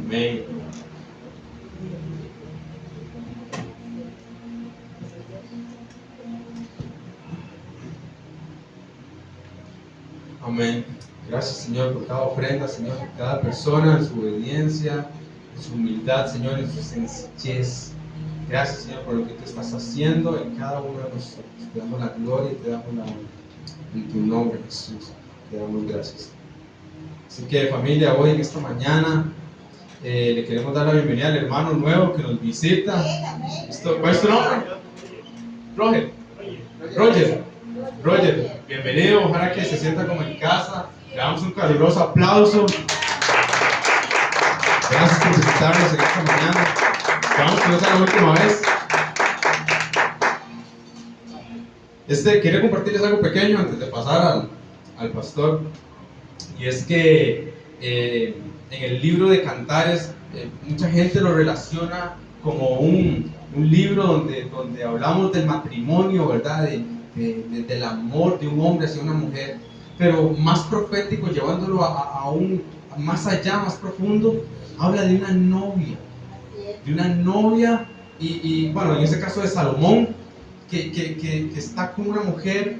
Amén. Amén. Gracias, Señor, por cada ofrenda, Señor, por cada persona, en su obediencia, en su humildad, Señor, en su sencillez. Gracias, Señor, por lo que tú estás haciendo en cada uno de nosotros. Te damos la gloria y te damos la honra. En tu nombre, Jesús, te damos gracias. Así que, familia, hoy en esta mañana le queremos dar la bienvenida al hermano nuevo que nos visita. ¿Cuál es tu nombre? Roger, bienvenido. Ojalá que se sienta como en casa. Le damos un caluroso aplauso. Gracias por visitarnos en esta mañana. Esperamos que no sea la última vez. Quería compartirles algo pequeño antes de pasar al pastor. Y es que en el libro de Cantares, mucha gente lo relaciona como un libro donde hablamos del matrimonio, ¿verdad? Del amor de un hombre hacia una mujer, pero más profético, llevándolo a más allá, más profundo, habla de una novia, y bueno, en ese caso de Salomón, que está con una mujer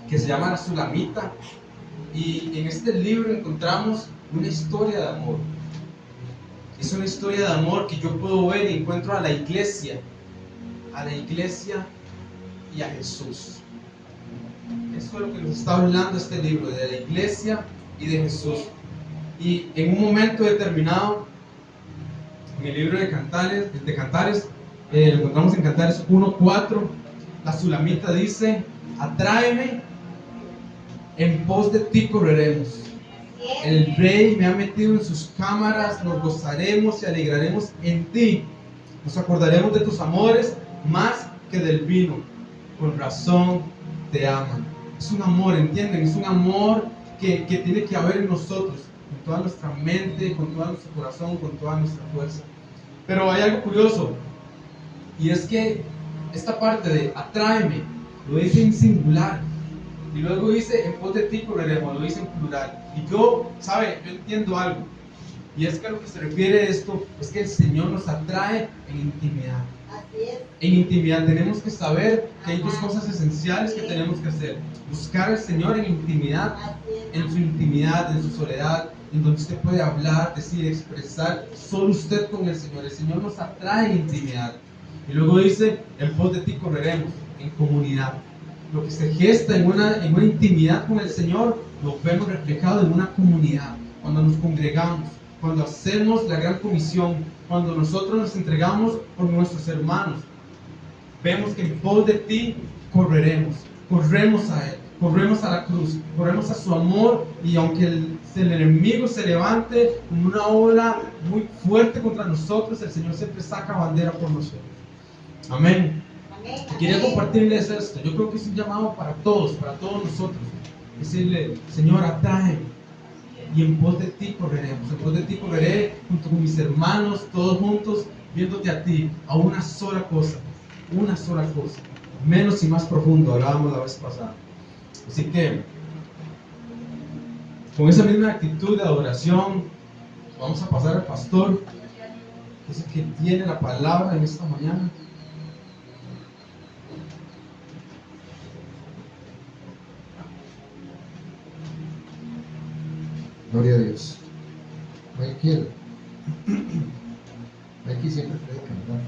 que se llama la Sulamita, y en este libro encontramos una historia de amor. Es una historia de amor que yo puedo ver y encuentro a la iglesia y a Jesús. Eso es lo que nos está hablando este libro, de la iglesia y de Jesús. Y en un momento determinado, en el libro de Cantares, lo encontramos en Cantares 1:4, la Sulamita dice: atráeme, en pos de ti correremos. El rey me ha metido en sus cámaras, nos gozaremos y alegraremos en ti. Nos acordaremos de tus amores más que del vino. Con razón te aman. Es un amor, ¿entienden? Es un amor que tiene que haber en nosotros, con toda nuestra mente, con todo nuestro corazón, con toda nuestra fuerza. Pero hay algo curioso, y es que esta parte de atráeme lo dice en singular, y luego dice en pos de ti correremos, lo dice en plural. Y yo entiendo algo, y es que a lo que se refiere a esto es que el Señor nos atrae en intimidad. En intimidad tenemos que saber que hay dos cosas esenciales que tenemos que hacer: buscar al Señor en intimidad, en su intimidad, en su soledad, en donde usted puede hablar, decir, expresar solo usted con el Señor. El Señor nos atrae en intimidad. Y luego dice: en pos de ti correremos, en comunidad. Lo que se gesta en una intimidad con el Señor lo vemos reflejado en una comunidad. Cuando nos congregamos, cuando hacemos la gran comisión, cuando nosotros nos entregamos por nuestros hermanos, vemos que en pos de ti correremos a Él, corremos a la cruz, corremos a su amor. Y aunque el enemigo se levante con una ola muy fuerte contra nosotros, el Señor siempre saca bandera por nosotros. Amén. Quería compartirles esto. Yo creo que es un llamado para todos nosotros. Decirle: Señor, atráeme, y en pos de ti correremos. En pos de ti correré junto con mis hermanos, todos juntos, viéndote a ti, a una sola cosa, menos y más profundo, hablábamos la vez pasada. Así que, con esa misma actitud de adoración, vamos a pasar al pastor, que es el que tiene la palabra en esta mañana. Gloria a Dios. Mikey siempre predica, ¿verdad?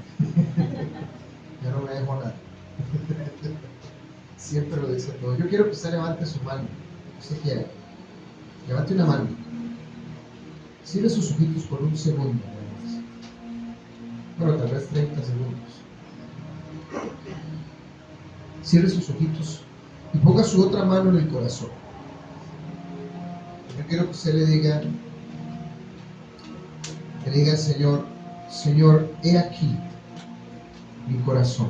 Ya no me dejo nada. Siempre lo dice todo. Yo quiero que usted levante su mano. Si usted quiere, levante una mano. Cierre sus ojitos por un segundo, nada más. Bueno, tal vez 30 segundos. Cierre sus ojitos y ponga su otra mano en el corazón. Yo quiero que usted le diga al Señor: Señor, he aquí mi corazón.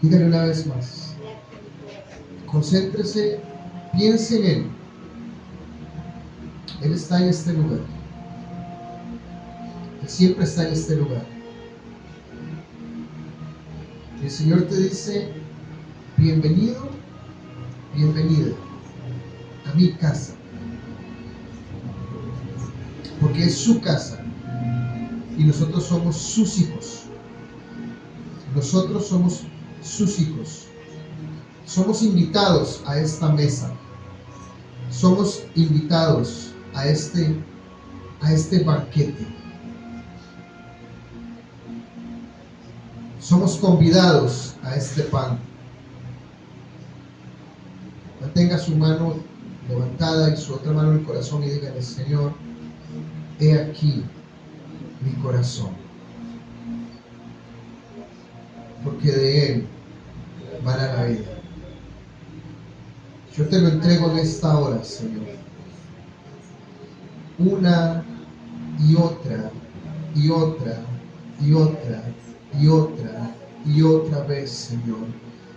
Dígale una vez más. Concéntrese, piense en Él. Él está en este lugar. Él siempre está en este lugar. Y el Señor te dice: bienvenido, bienvenida a mi casa. porque es su casa y nosotros somos sus hijos. Nosotros somos sus hijos. Somos invitados a esta mesa. Somos invitados a este banquete. Somos convidados a este pan. Mantenga su mano levantada y su otra mano en el corazón y dígale: Señor, he aquí mi corazón, porque de él vale la vida. Yo te lo entrego en esta hora, Señor, una y otra y otra y otra y otra y otra vez, Señor,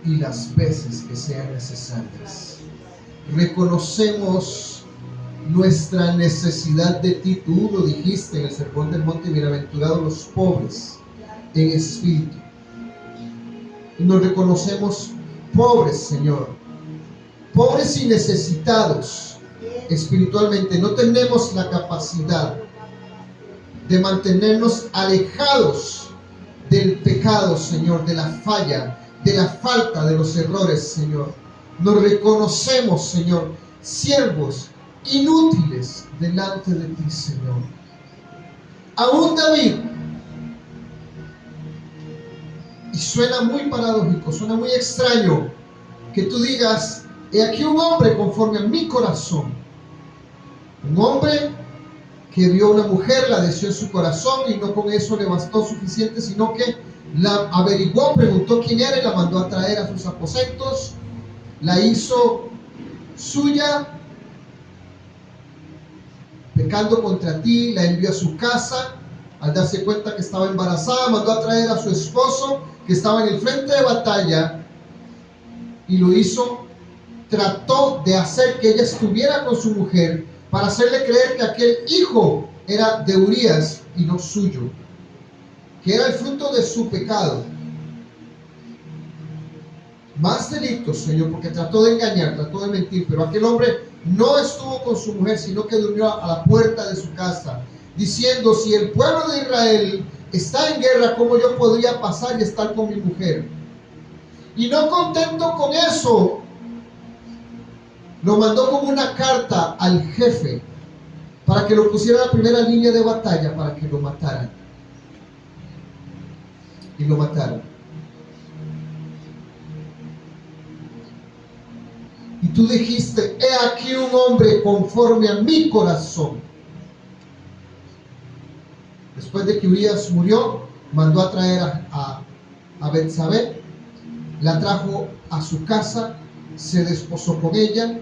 y las veces que sean necesarias. Reconocemos nuestra necesidad de ti. Tú lo dijiste en el Sermón del Monte: bienaventurados los pobres en espíritu. Y nos reconocemos pobres, Señor, pobres y necesitados espiritualmente. No tenemos la capacidad de mantenernos alejados del pecado, Señor, de la falla, de la falta, de los errores, Señor. Nos reconocemos, Señor, siervos inútiles delante de ti, Señor. Aún David, y suena muy paradójico, suena muy extraño que tú digas: he aquí un hombre conforme a mi corazón. Un hombre que vio a una mujer, la deseó en su corazón y no con eso le bastó suficiente, sino que la averiguó, preguntó quién era y la mandó a traer a sus aposentos, la hizo suya, pecando contra ti, la envió a su casa. Al darse cuenta que estaba embarazada, mandó a traer a su esposo que estaba en el frente de batalla y lo hizo. Trató de hacer que ella estuviera con su mujer para hacerle creer que aquel hijo era de Urías y no suyo, que era el fruto de su pecado. Más delitos, Señor, porque trató de engañar, trató de mentir, pero aquel hombre no estuvo con su mujer, sino que durmió a la puerta de su casa, diciendo: si el pueblo de Israel está en guerra, ¿cómo yo podría pasar y estar con mi mujer? Y no contento con eso, lo mandó como una carta al jefe para que lo pusiera en la primera línea de batalla, para que lo mataran. Y lo mataron. Y tú dijiste: he aquí un hombre conforme a mi corazón. Después de que Urías murió, mandó a traer a Betsabé, la trajo a su casa, se desposó con ella,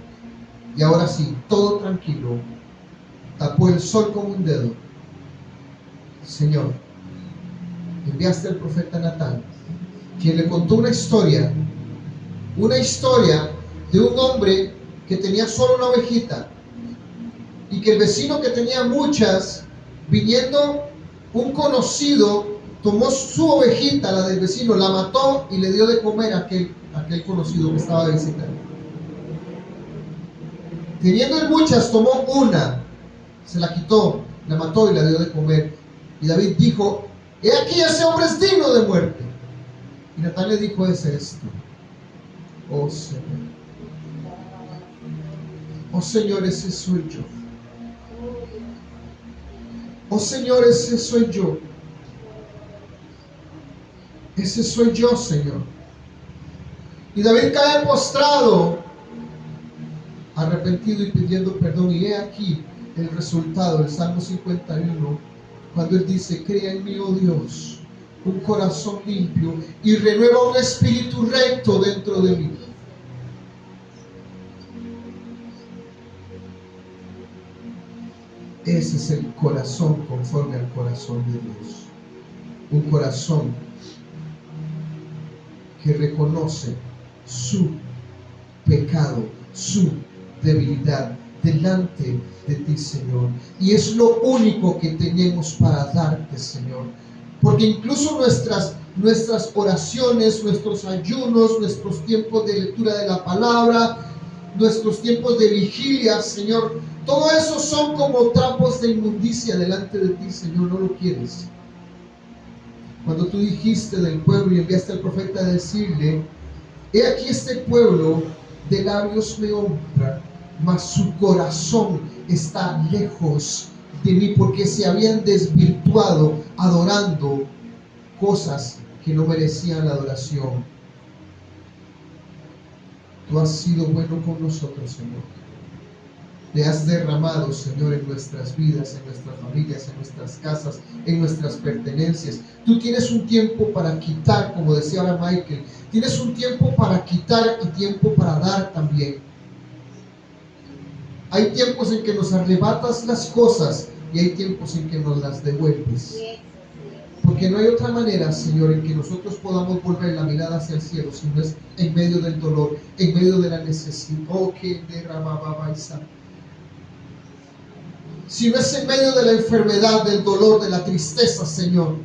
y ahora sí, todo tranquilo, tapó el sol con un dedo. Señor, enviaste al profeta Natán, quien le contó una historia de un hombre que tenía solo una ovejita y que el vecino que tenía muchas, viniendo un conocido, tomó su ovejita, la del vecino, la mató y le dio de comer a aquel conocido que estaba de visita. Teniendo él muchas, tomó una, se la quitó, la mató y la dio de comer. Y David dijo: he aquí, ese hombre es digno de muerte. Y Natán le dijo: ese es tú, oh Señor. Oh Señor, ese soy yo. Oh Señor, ese soy yo. Ese soy yo, Señor. Y David cae postrado, arrepentido y pidiendo perdón. Y he aquí el resultado, el Salmo 51, cuando él dice: crea en mí, oh Dios, un corazón limpio y renueva un espíritu recto dentro de mí. Ese es el corazón conforme al corazón de Dios. Un corazón que reconoce su pecado, su debilidad delante de ti, Señor. Y es lo único que tenemos para darte, Señor. Porque incluso nuestras oraciones, nuestros ayunos, nuestros tiempos de lectura de la palabra, nuestros tiempos de vigilia, Señor, todo eso son como trapos de inmundicia delante de ti, Señor, no lo quieres. Cuando tú dijiste del pueblo y enviaste al profeta a decirle: he aquí este pueblo de labios me honra, mas su corazón está lejos de mí, porque se habían desvirtuado adorando cosas que no merecían la adoración. Tú has sido bueno con nosotros, Señor. Le has derramado, Señor, en nuestras vidas, en nuestras familias, en nuestras casas, en nuestras pertenencias. Tú tienes un tiempo para quitar, como decía ahora Michael. Tienes un tiempo para quitar y tiempo para dar también. Hay tiempos en que nos arrebatas las cosas y hay tiempos en que nos las devuelves. Porque no hay otra manera, Señor, en que nosotros podamos volver la mirada hacia el cielo, si no es en medio del dolor, en medio de la necesidad. Oh, que derramaba esa. Si no es en medio de la enfermedad, del dolor, de la tristeza, Señor.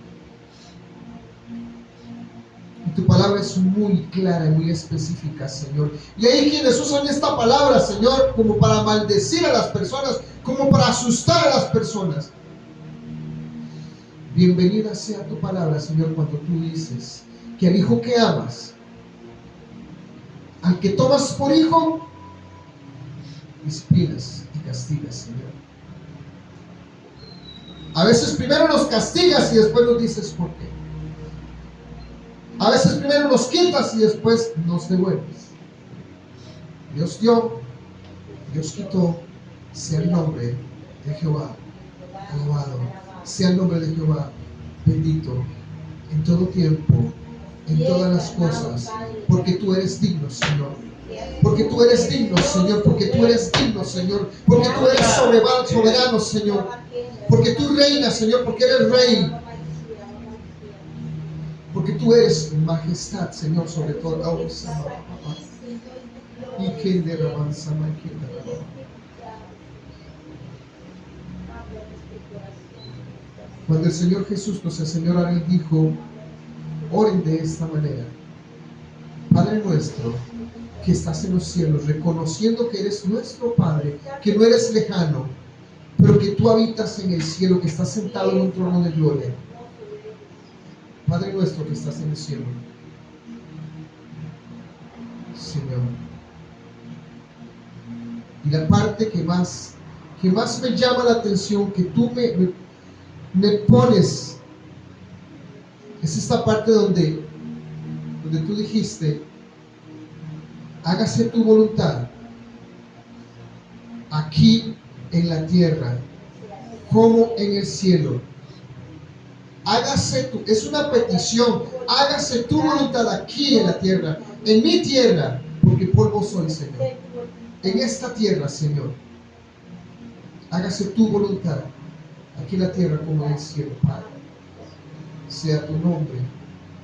Y tu palabra es muy clara y muy específica, Señor. Y hay quienes usan esta palabra, Señor, como para maldecir a las personas, como para asustar a las personas. Bienvenida sea tu palabra, Señor, cuando tú dices que al hijo que amas, al que tomas por hijo, disciplinas y castigas, Señor. A veces primero nos castigas y después nos dices por qué. A veces primero nos quitas y después nos devuelves. Dios dio, Dios quitó, sea el nombre de Jehová alabado, sea el nombre de Jehová bendito en todo tiempo, en todas las cosas, porque tú eres digno, Señor. Porque tú eres digno, Señor, porque tú eres digno, Señor, porque tú eres soberano, Señor, porque tú reinas, Señor, porque eres rey, porque tú eres majestad, Señor, sobre todo. Y quien derramanza, cuando el Señor Jesús nos enseñó a Él, dijo: oren de esta manera: Padre nuestro que estás en los cielos, reconociendo que eres nuestro Padre, que no eres lejano, pero que tú habitas en el cielo, que estás sentado en un trono de gloria. Padre nuestro que estás en el cielo, Señor. Y la parte que más me llama la atención, que tú me pones, es esta parte donde tú dijiste: hágase tu voluntad aquí en la tierra como en el cielo. Hágase tu, es una petición, hágase tu voluntad aquí en la tierra, en mi tierra, porque polvo soy, Señor. En esta tierra, Señor, hágase tu voluntad aquí en la tierra como en el cielo, Padre. Sea tu nombre,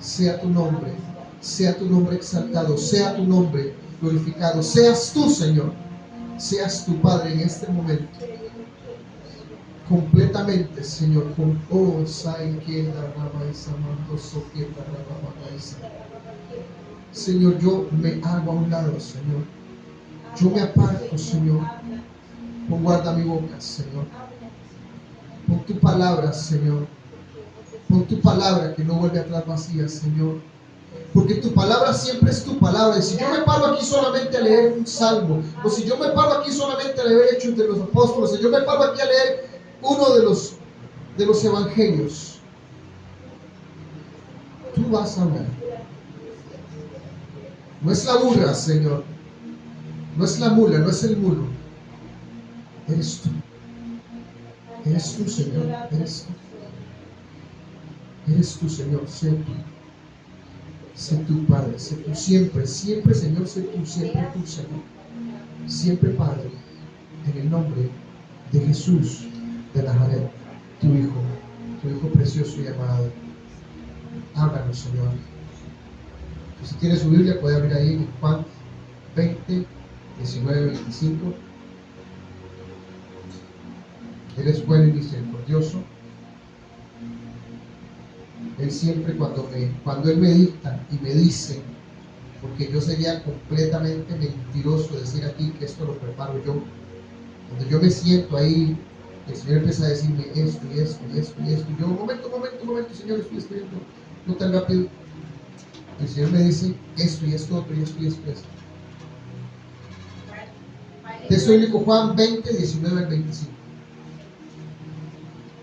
sea tu nombre, sea tu nombre exaltado, sea tu nombre glorificado, seas tú, Señor, seas tu Padre en este momento. Completamente, Señor, con Señor, yo me hago a un lado, Señor. Yo me aparto, Señor. Pon guarda mi boca, Señor. Pon tu palabra, Señor. Pon tu palabra que no vuelve atrás vacía, Señor. Porque tu palabra siempre es tu palabra. Y si yo me paro aquí solamente a leer un salmo, o si yo me paro aquí solamente a leer Hechos de los Apóstoles, si yo me paro aquí a leer uno de los evangelios, tú vas a hablar. No es la burra, Señor. No es la mula, no es el mulo. Eres tú. Eres tú, Señor. Eres tú. Eres tú, Señor. Sé tú. Sé tu Padre. Sé tú siempre. Siempre, Señor. Sé tú. Siempre tú, Señor. Siempre, Padre. En el nombre de Jesús de Nazaret, tu Hijo precioso y amado. Háblanos, Señor. Si tienes su Biblia, puede abrir ahí en Juan 20, 19, 25. Él es bueno y misericordioso. Él siempre cuando Él me dicta y me dice, porque yo sería completamente mentiroso mentiroso decir aquí que esto lo preparo yo. Cuando yo me siento ahí, el Señor empieza a decirme esto y esto y esto y esto. Y yo, un momento, Señor, estoy escribiendo, no tan rápido. El Señor me dice esto y esto, otro y esto y esto y esto. Texto bíblico Juan 20, 19 al 25.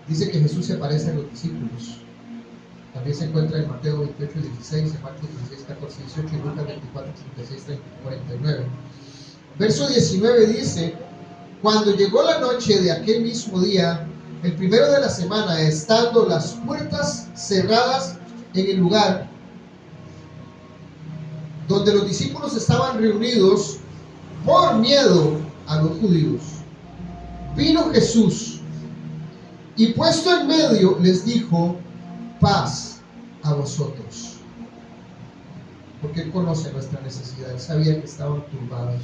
Dice que Jesús se aparece a los discípulos. También se encuentra en Mateo 28, 16, en Marcos 16, 14, 18 y Lucas 24, 36, 30, 49. Verso 19 dice: cuando llegó la noche de aquel mismo día, el primero de la semana, estando las puertas cerradas en el lugar donde los discípulos estaban reunidos por miedo a los judíos, vino Jesús y puesto en medio les dijo: paz a vosotros. Porque Él conoce nuestra necesidad. Él sabía que estaban turbados,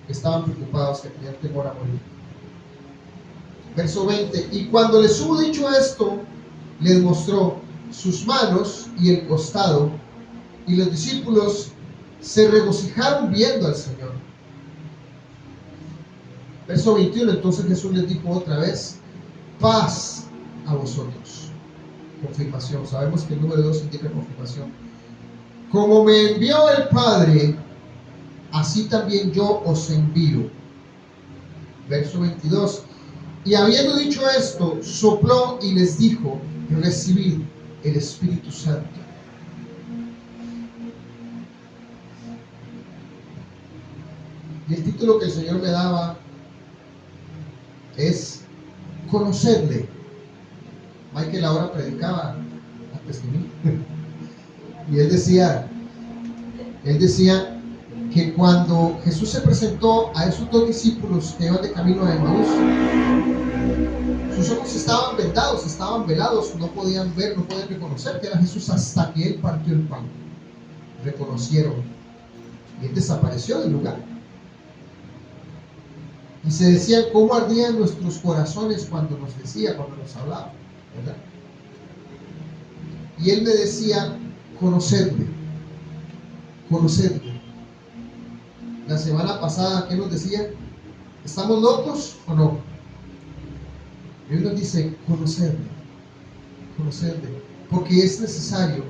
que estaban preocupados, que tenían temor a morir. Verso 20: y cuando les hubo dicho esto, les mostró sus manos y el costado, y los discípulos se regocijaron viendo al Señor. Verso 21: entonces Jesús les dijo otra vez: paz a vosotros. Confirmación. Sabemos que el número 2 indica confirmación. Como me envió el Padre, así también yo os envío. Verso 22: y habiendo dicho esto, sopló y les dijo: recibid el Espíritu Santo. Y el título que el Señor me daba es conocerle. Michael ahora predicaba antes que mí. Y él decía que cuando Jesús se presentó a esos dos discípulos que iban de camino a Emaús, sus ojos estaban vendados, estaban velados, no podían ver, no podían reconocer que era Jesús hasta que Él partió el pan. Reconocieron y Él desapareció del lugar. Y se decían cómo ardían nuestros corazones cuando nos decía, cuando nos hablaba, ¿verdad? Y Él me decía: conocerle. La semana pasada, ¿qué nos decía? ¿Estamos locos o no? Y Él nos dice: conocerle, porque es necesario,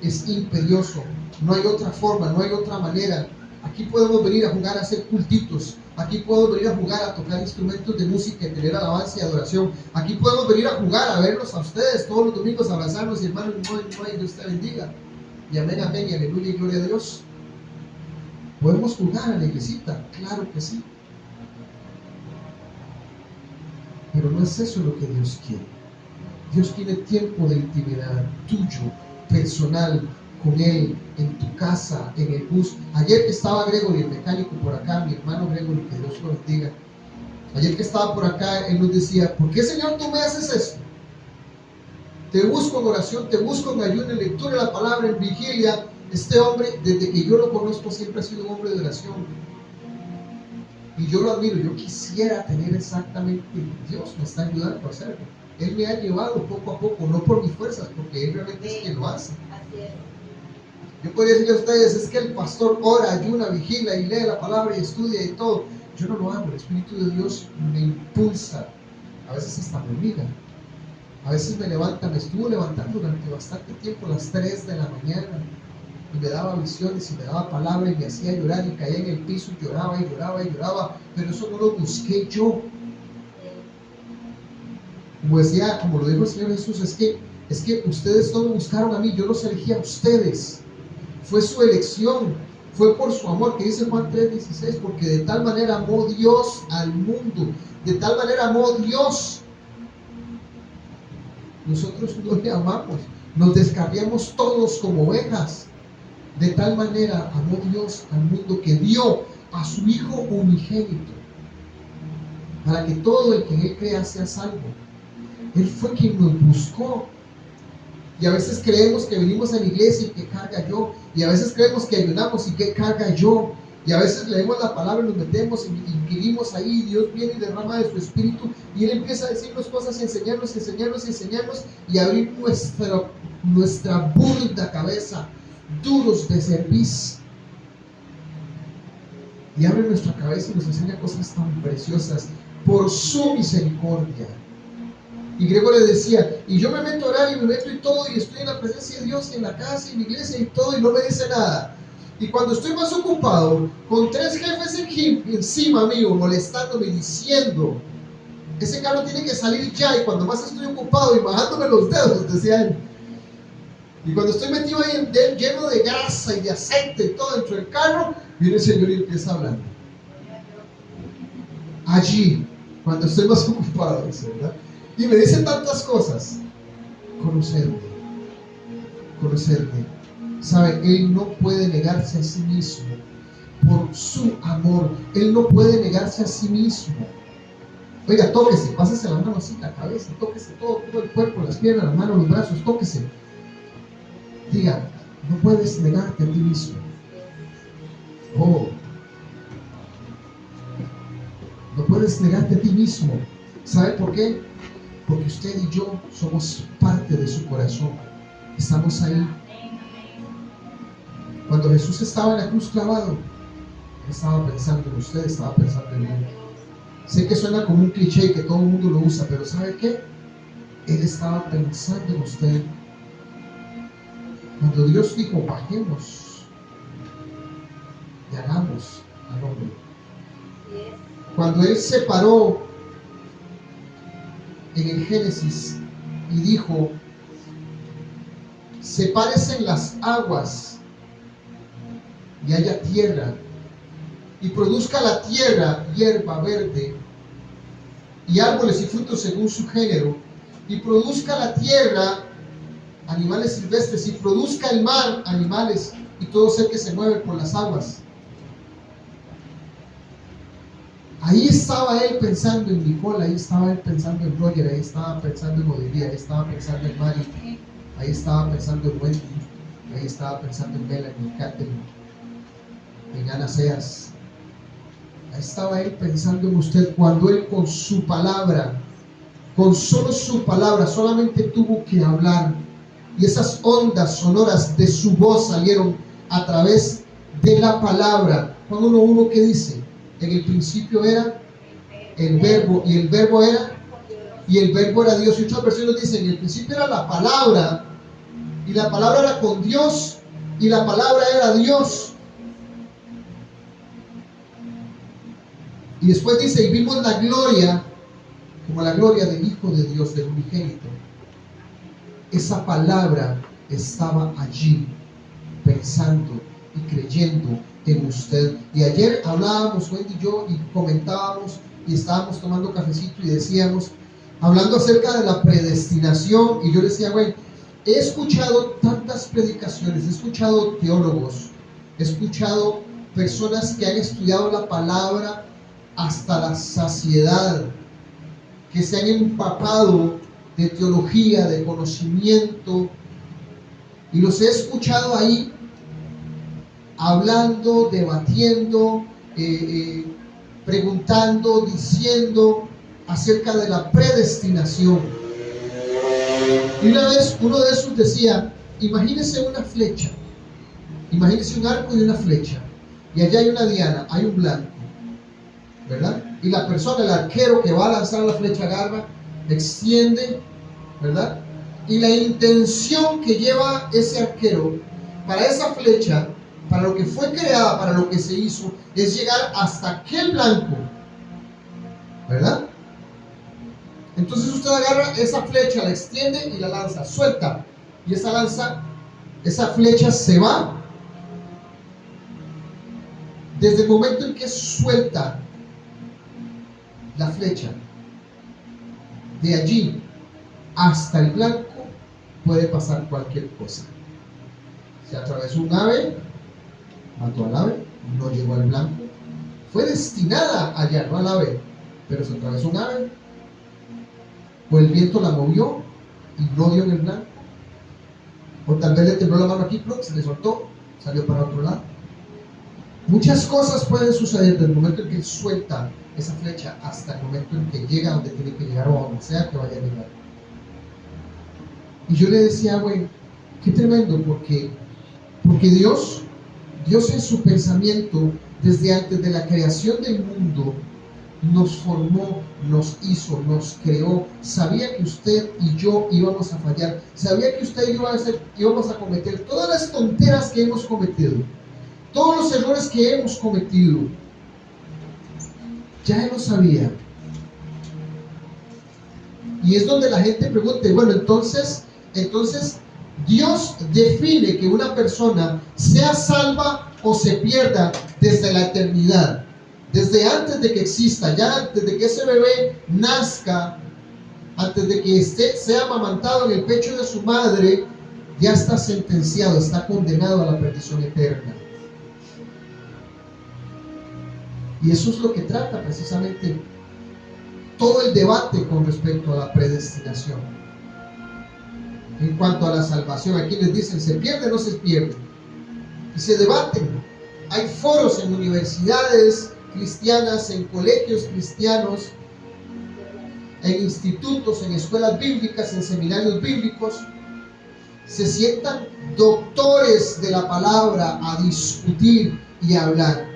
es imperioso, no hay otra forma, no hay otra manera. Aquí podemos venir a jugar a hacer cultitos, aquí podemos venir a jugar a tocar instrumentos de música y tener alabanza y adoración, aquí podemos venir a jugar a verlos a ustedes todos los domingos, a abrazarnos y hermanos, y Dios te bendiga, y amén, amén, y aleluya y gloria a Dios. ¿Podemos jugar a la iglesita? Claro que sí. Pero no es eso lo que Dios quiere. Dios quiere tiempo de intimidad tuyo, personal, con Él, en tu casa, en el bus. Ayer que estaba Gregory, el mecánico, por acá, mi hermano Gregory, que Dios lo bendiga. Ayer que estaba por acá, él nos decía: ¿por qué, Señor, tú me haces esto? Te busco en oración, te busco en ayuno, en lectura de la palabra, en vigilia. Este hombre, desde que yo lo conozco, siempre ha sido un hombre de oración. Y yo lo admiro. Yo quisiera tener exactamente, Dios me está ayudando a hacerlo. Él me ha llevado poco a poco, no por mis fuerzas, porque Él realmente es quien lo hace. Yo podría decirle a ustedes: es que el pastor ora, ayuna, vigila y lee la palabra y estudia y todo. Yo no lo hago. El Espíritu de Dios me impulsa. A veces hasta me obliga. A veces me levanta, me estuvo levantando durante bastante tiempo, a las 3 de la mañana. Y me daba visiones y me daba palabra y me hacía llorar y caía en el piso y lloraba y lloraba y lloraba. Pero eso no lo busqué yo. Como lo dijo el Señor Jesús, es que ustedes no me buscaron a mí, yo los elegí a ustedes. Fue su elección, fue por su amor, que dice Juan 3:16, porque de tal manera amó Dios al mundo, de tal manera amó Dios. Nosotros no le amamos, nos descarriamos todos como ovejas. De tal manera amó Dios al mundo que dio a su Hijo unigénito, para que todo el que en Él crea sea salvo. Él fue quien nos buscó. Y a veces creemos que venimos a la iglesia y que carga yo. Y a veces creemos que ayunamos y que carga yo. Y a veces leemos la palabra y nos metemos y vivimos ahí. Y Dios viene y derrama de su espíritu. Y Él empieza a decirnos cosas, enseñarnos. Y abrir nuestra burda cabeza, duros de cerviz. y abre nuestra cabeza y nos enseña cosas tan preciosas por su misericordia. Y Gregorio le decía, y yo me meto a orar y me meto y todo, y estoy en la presencia de Dios, y en la casa, y en la iglesia y todo, y no me dice nada. Y cuando estoy más ocupado, con 3 jefes encima mío, molestándome y diciendo, ese carro tiene que salir ya, y cuando más estoy ocupado y bajándome los dedos, decía él, y cuando estoy metido ahí lleno de grasa y de aceite y todo dentro del carro, viene el Señor y empieza a hablar. Allí, cuando estoy más ocupado, dice, ¿verdad? Y me dice tantas cosas. Conocerme. Sabe, Él no puede negarse a sí mismo por su amor. Él no puede negarse a sí mismo. Oiga, tóquese, pásese la mano así, la cabeza, tóquese todo el cuerpo, las piernas, las manos, los brazos, tóquese. Diga, no puedes negarte a ti mismo. Oh, no puedes negarte a ti mismo. ¿Sabe por qué? Porque usted y yo somos parte de su corazón. Estamos ahí. Cuando Jesús estaba en la cruz clavado, Él estaba pensando en usted, estaba pensando en mí. Sé que suena como un cliché y que todo el mundo lo usa, pero ¿sabe qué? Él estaba pensando en usted. Cuando Dios dijo, bajemos y hagamos al hombre. Cuando Él se paró en el Génesis y dijo, sepárese en las aguas y haya tierra, y produzca la tierra hierba verde y árboles y frutos según su género, y produzca la tierra animales silvestres, y produzca el mar animales y todo ser que se mueve por las aguas. Ahí estaba Él pensando en Nicole, ahí estaba Él pensando en Roger, ahí estaba pensando en Odilia, ahí estaba pensando en Mari, ahí estaba pensando en Wendy, ahí estaba pensando en Melanie, en Catherine, en Ana Seas. Ahí estaba Él pensando en usted cuando Él con su palabra, con solo su palabra, solamente tuvo que hablar, y esas ondas sonoras de su voz salieron a través de la palabra. Juan 1:1, ¿qué dice? En el principio era el verbo, y el verbo era Dios. Y otras versiones dicen, en el principio era la palabra, y la palabra era con Dios, y la palabra era Dios. Y después dice, y vimos la gloria, como la gloria del Hijo de Dios, del unigénito. Esa palabra estaba allí, pensando y creyendo en usted. Y ayer hablábamos, Wendy y yo, y comentábamos, y estábamos tomando cafecito y decíamos, hablando acerca de la predestinación, y yo decía, güey, he escuchado tantas predicaciones, he escuchado teólogos, he escuchado personas que han estudiado la palabra hasta la saciedad, que se han empapado de teología, de conocimiento, y los he escuchado ahí hablando, debatiendo, preguntando, diciendo acerca de la predestinación. Y una vez uno de esos decía, imagínese una flecha, imagínese un arco y una flecha, y allá hay una diana, hay un blanco, ¿verdad? Y la persona, el arquero que va a lanzar la flecha, agarra, extiende, ¿verdad? Y la intención que lleva ese arquero para esa flecha, para lo que fue creada, para lo que se hizo, es llegar hasta aquel blanco, ¿verdad? Entonces usted agarra esa flecha, la extiende y la lanza, suelta, y esa flecha se va. Desde el momento en que suelta la flecha, de allí hasta el blanco puede pasar cualquier cosa. Se atravesó un ave, mató al ave, no llegó al blanco. Fue destinada allá, no al ave, pero se atravesó un ave, o el viento la movió y no dio en el blanco, o tal vez le tembló la mano aquí, se le soltó, salió para otro lado. Muchas cosas pueden suceder desde el momento en que él suelta esa flecha hasta el momento en que llega donde tiene que llegar, o a donde sea que vaya a llegar. Y yo le decía, güey, qué tremendo, porque Dios en su pensamiento desde antes de la creación del mundo, nos formó, nos hizo, nos creó. Sabía que usted y yo íbamos a fallar. Sabía que usted y yo íbamos a cometer todas las tonteras que hemos cometido, todos los errores que hemos cometido. Ya Él lo sabía. Y es donde la gente pregunta, bueno, entonces Dios define que una persona sea salva o se pierda desde la eternidad, desde antes de que exista, ya antes de que ese bebé nazca, antes de que sea amamantado en el pecho de su madre, ya está sentenciado, está condenado a la perdición eterna. Y eso es lo que trata precisamente todo el debate con respecto a la predestinación. En cuanto a la salvación, aquí les dicen, ¿se pierde o no se pierde? Y se debaten. Hay foros en universidades cristianas, en colegios cristianos, en institutos, en escuelas bíblicas, en seminarios bíblicos. Se sientan doctores de la palabra a discutir y a hablar.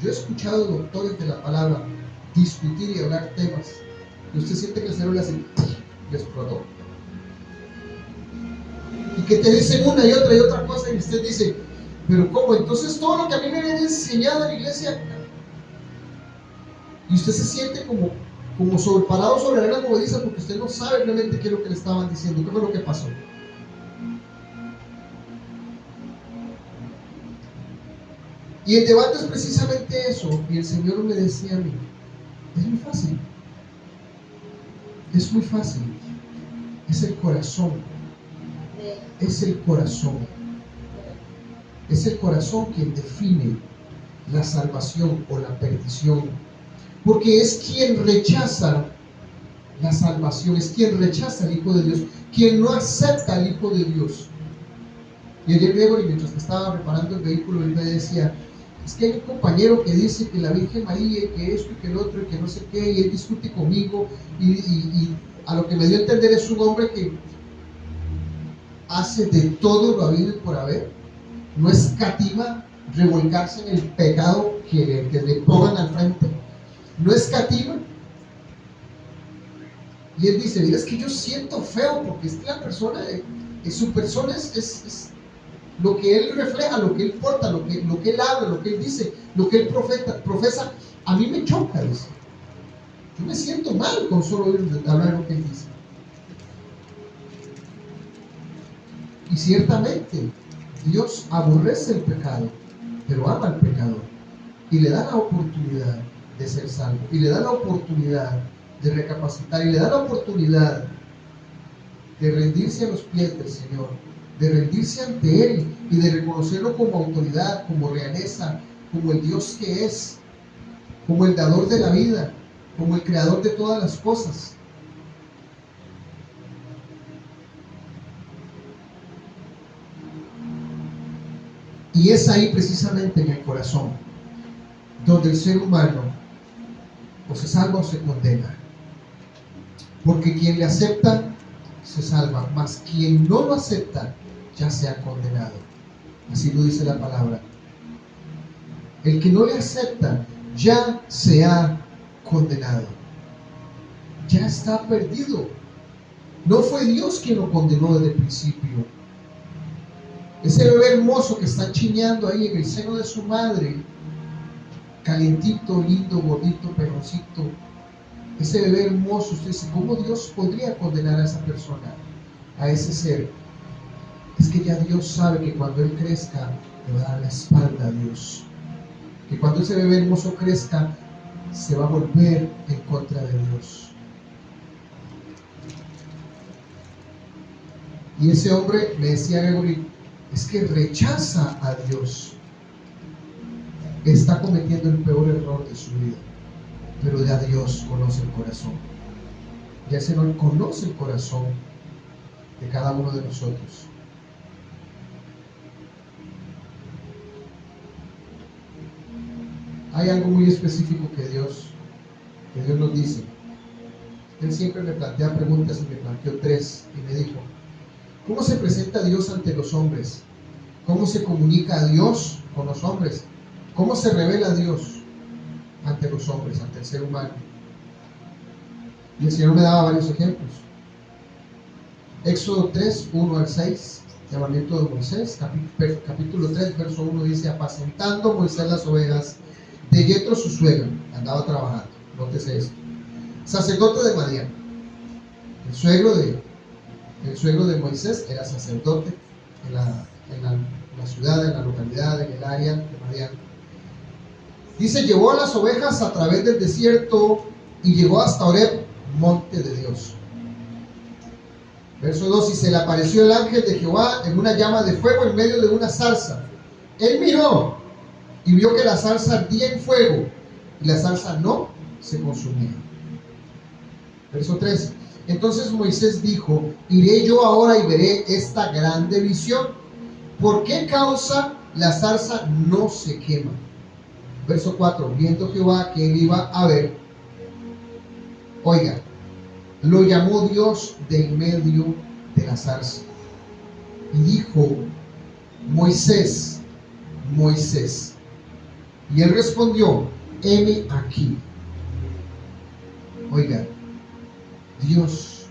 Yo he escuchado doctores de la palabra discutir y hablar temas y usted siente que el cerebro le explotó, y que te dicen una y otra cosa, y usted dice, pero ¿cómo? Entonces todo lo que a mí me habían enseñado en la iglesia, y usted se siente como parado sobre la arena movediza, porque usted no sabe realmente qué es lo que le estaban diciendo, qué fue lo que pasó. Y el debate es precisamente eso. Y el Señor me decía a mí, es muy fácil, es muy fácil, es el corazón, es el corazón, es el corazón quien define la salvación o la perdición, porque es quien rechaza la salvación, es quien rechaza al Hijo de Dios, quien no acepta al Hijo de Dios. Y ayer Gregory, mientras que estaba preparando el vehículo, él me decía, es que hay un compañero que dice que la Virgen María, que esto y que el otro y que no sé qué, y él discute conmigo, y a lo que me dio a entender es un hombre que hace de todo lo habido y por haber, no escatima revolcarse en el pecado que le pongan al frente, no escatima. Y él dice, mira, es que yo siento feo, porque es que la persona, su persona es lo que él refleja, lo que él porta, lo que él habla, lo que él dice, lo que él profesa, a mí me choca, dice. Yo me siento mal con solo oír hablar lo que él dice. Y ciertamente, Dios aborrece el pecado, pero ama al pecador. Y le da la oportunidad de ser salvo. Y le da la oportunidad de recapacitar. Y le da la oportunidad de rendirse a los pies del Señor, de rendirse ante Él y de reconocerlo como autoridad, como realeza, como el Dios que es, como el dador de la vida, como el creador de todas las cosas. Y es ahí precisamente en el corazón donde el ser humano o se salva o se condena, porque quien le acepta se salva, mas quien no lo acepta ya se ha condenado. Así lo dice la palabra. El que no le acepta ya se ha condenado, ya está perdido. No fue Dios quien lo condenó desde el principio. Ese bebé hermoso que está chineando ahí en el seno de su madre, calientito, lindo, gordito, perroncito, ese bebé hermoso, usted dice, ¿cómo Dios podría condenar a esa persona, a ese ser? Es que ya Dios sabe que cuando él crezca, le va a dar la espalda a Dios. Que cuando ese bebé hermoso crezca, se va a volver en contra de Dios. Y ese hombre, me decía Gregory, es que rechaza a Dios. Está cometiendo el peor error de su vida. Pero ya Dios conoce el corazón. Ya el Señor conoce el corazón de cada uno de nosotros. Hay algo muy específico que Dios nos dice. Él siempre me plantea preguntas y me planteó 3 y me dijo, ¿cómo se presenta Dios ante los hombres? ¿Cómo se comunica a Dios con los hombres? ¿Cómo se revela Dios ante los hombres, ante el ser humano? Y el Señor me daba varios ejemplos. Éxodo 3, 1 al 6, llamamiento de Moisés, capítulo 3, verso 1 dice: apacentando Moisés las ovejas de Yetro su suegro, andaba trabajando. Nótese esto. Sacerdote de Madián. El suegro de Moisés era sacerdote en la ciudad, en la localidad, en el área de Madián. Dice: llevó a las ovejas a través del desierto y llegó hasta Horeb, monte de Dios. Verso 2: y se le apareció el ángel de Jehová en una llama de fuego en medio de una zarza. Él miró y vio que la zarza ardía en fuego y la zarza no se consumía. Verso 3: entonces Moisés dijo: iré yo ahora y veré esta grande visión. ¿Por qué causa la zarza no se quema? Verso 4: viendo Jehová que él iba a ver, oiga, lo llamó Dios del medio de la zarza y dijo: Moisés, Moisés. Y él respondió: heme aquí. Oiga, Dios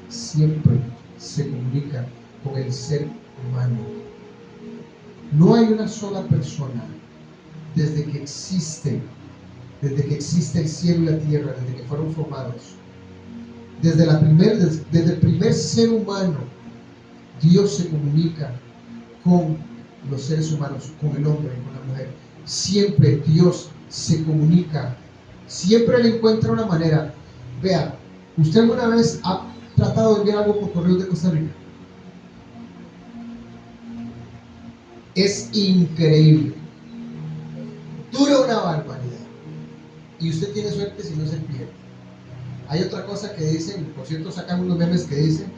siempre se comunica con el ser humano. No hay una sola persona desde que existe el cielo y la tierra, desde que fueron formados, desde el primer ser humano, Dios se comunica con los seres humanos, con el hombre y con la mujer. Siempre Dios se comunica, siempre le encuentra una manera. Vea, ¿usted alguna vez ha tratado de enviar algo por correo de Costa Rica? Es increíble, dura una barbaridad y usted tiene suerte si no se pierde. Hay otra cosa que dicen, por cierto, sacan unos memes que dicen: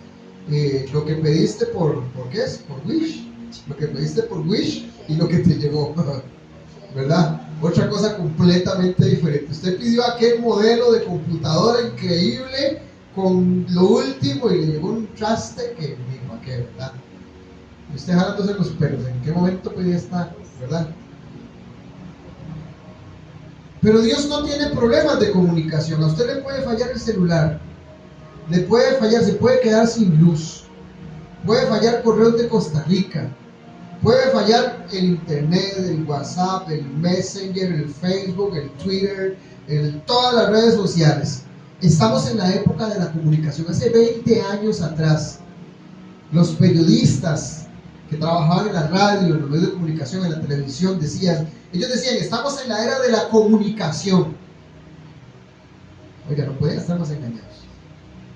lo que pediste por ¿qué es? Por Wish, lo que pediste por Wish y lo que te llegó, ¿verdad? Otra cosa completamente diferente. Usted pidió aquel modelo de computadora increíble con lo último y le llegó un traste que ni para qué, ¿verdad? Y usted jalándose los pelos, ¿en qué momento pedía esta, verdad? Pero Dios no tiene problemas de comunicación. A usted le puede fallar el celular, le puede fallar, se puede quedar sin luz, puede fallar correos de Costa Rica, puede fallar el internet, el WhatsApp, el Messenger, el Facebook, el Twitter, todas las redes sociales. Estamos en la época de la comunicación. Hace 20 años atrás, los periodistas que trabajaban en la radio, en los medios de comunicación, en la televisión, ellos decían: estamos en la era de la comunicación. Oiga, no pueden estar más engañados.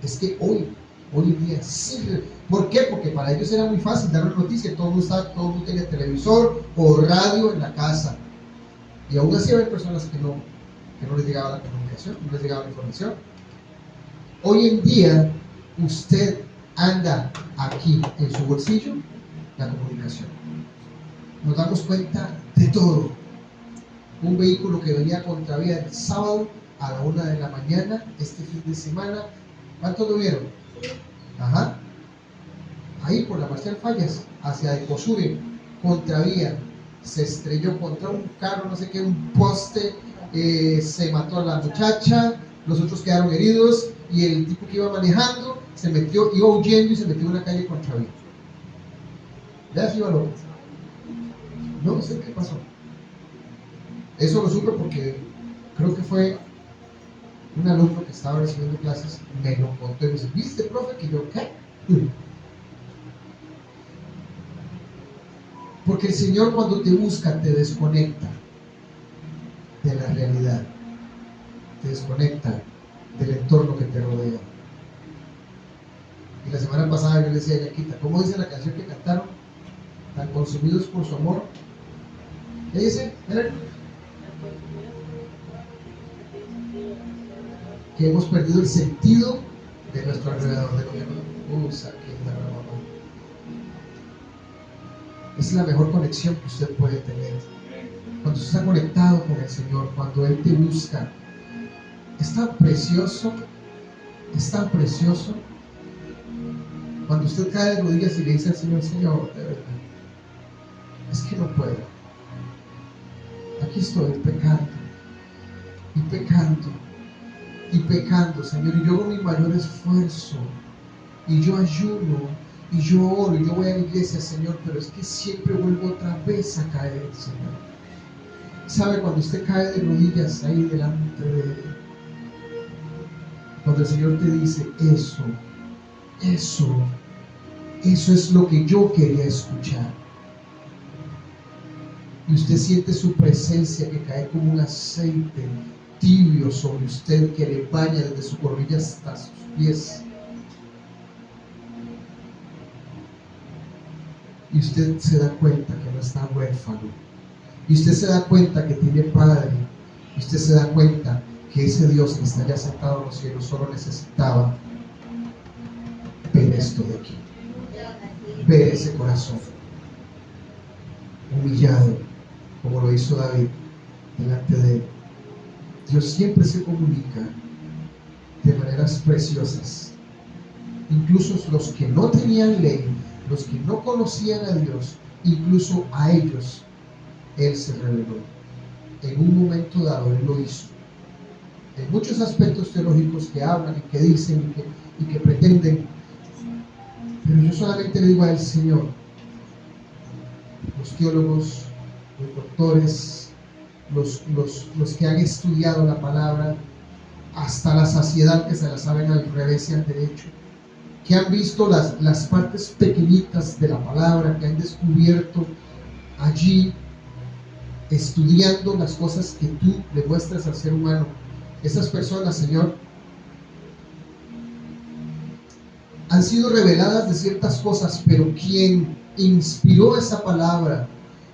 Es que hoy en día sí. ¿Por qué? Porque para ellos era muy fácil dar una noticia. Todo el mundo tenía televisor o radio en la casa. Y aún así había personas que no les llegaba la comunicación, no les llegaba la información. Hoy en día usted anda aquí en su bolsillo la comunicación. Nos damos cuenta de todo. Un vehículo que venía a contravía el sábado a la 1 de la mañana, este fin de semana, ¿cuántos lo vieron? Ajá. Ahí por la Marcial Fallas, hacia Ecosure, contravía, se estrelló contra un carro, no sé qué, un poste, se mató a la muchacha, los otros quedaron heridos y el tipo que iba manejando iba huyendo y se metió en una calle contravía. Ya se iba loco. No sé qué pasó. Eso lo supe porque creo que fue un alumno que estaba recibiendo clases, me lo contó y me dice: ¿viste, profe? Que yo, ¿qué? Porque el Señor, cuando te busca, te desconecta de la realidad, te desconecta del entorno que te rodea. Y la semana pasada yo le decía a Yaquita: ¿cómo dice la canción que cantaron? Tan consumidos por su amor. ¿Qué dice? Que hemos perdido el sentido de nuestro alrededor, de lo que es la mejor conexión que usted puede tener. Cuando usted está conectado con el Señor, cuando Él te busca, es tan precioso, cuando usted cae de rodillas y le dice al Señor: Señor, de verdad, es que no puedo. Aquí aquí estoy pecando, y pecando, y pecando, Señor, y yo hago mi mayor esfuerzo, y yo ayuno, y yo oro, y yo voy a la iglesia, Señor, pero es que siempre vuelvo otra vez a caer, Señor. ¿Sabe? Cuando usted cae de rodillas ahí delante de Él, cuando el Señor te dice, eso es lo que yo quería escuchar, y usted siente su presencia que cae como un aceite tibio sobre usted, que le baña desde su coronilla hasta sus pies, y usted se da cuenta que no está huérfano, y usted se da cuenta que tiene Padre, y usted se da cuenta que ese Dios que está ya sentado en los cielos solo necesitaba ver esto de aquí, ver ese corazón humillado, como lo hizo David delante de Él. Dios siempre se comunica de maneras preciosas. Incluso los que no tenían ley, los que no conocían a Dios, incluso a ellos Él se reveló. En un momento dado Él lo hizo. En muchos aspectos teológicos que hablan y que dicen y que pretenden, pero yo solamente le digo a Él, Señor, los teólogos, los doctores, los que han estudiado la palabra hasta la saciedad, que se la saben al revés y al derecho, que han visto las partes pequeñitas de la palabra, que han descubierto allí, estudiando las cosas que tú le muestras al ser humano. Esas personas, Señor, han sido reveladas de ciertas cosas, pero quien inspiró esa palabra,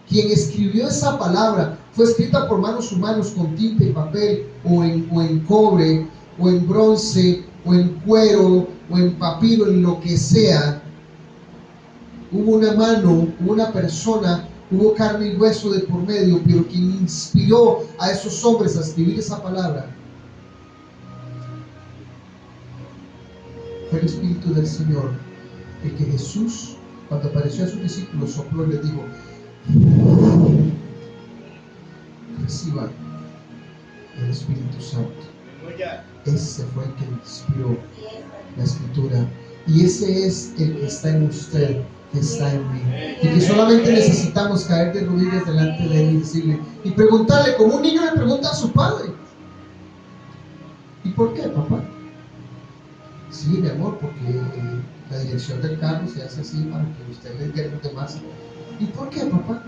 quien escribió esa palabra, fue escrita por manos humanas con tinta y papel, o en cobre, o en bronce, o en cuero, o en papiro, en lo que sea. Hubo una mano, hubo una persona, hubo carne y hueso de por medio, pero quien inspiró a esos hombres a escribir esa palabra fue el Espíritu del Señor, el que Jesús, cuando apareció a sus discípulos, sopló y les dijo: reciban el Espíritu Santo. Ese fue el que inspiró la Escritura, y ese es el que está en usted, que está en mí, y que solamente necesitamos caer de rodillas delante de Él y decirle, y preguntarle, como un niño le pregunta a su padre: ¿y por qué, papá? Sí, mi amor, porque la dirección del carro se hace así para que usted le diga a los demás. ¿Y por qué, papá?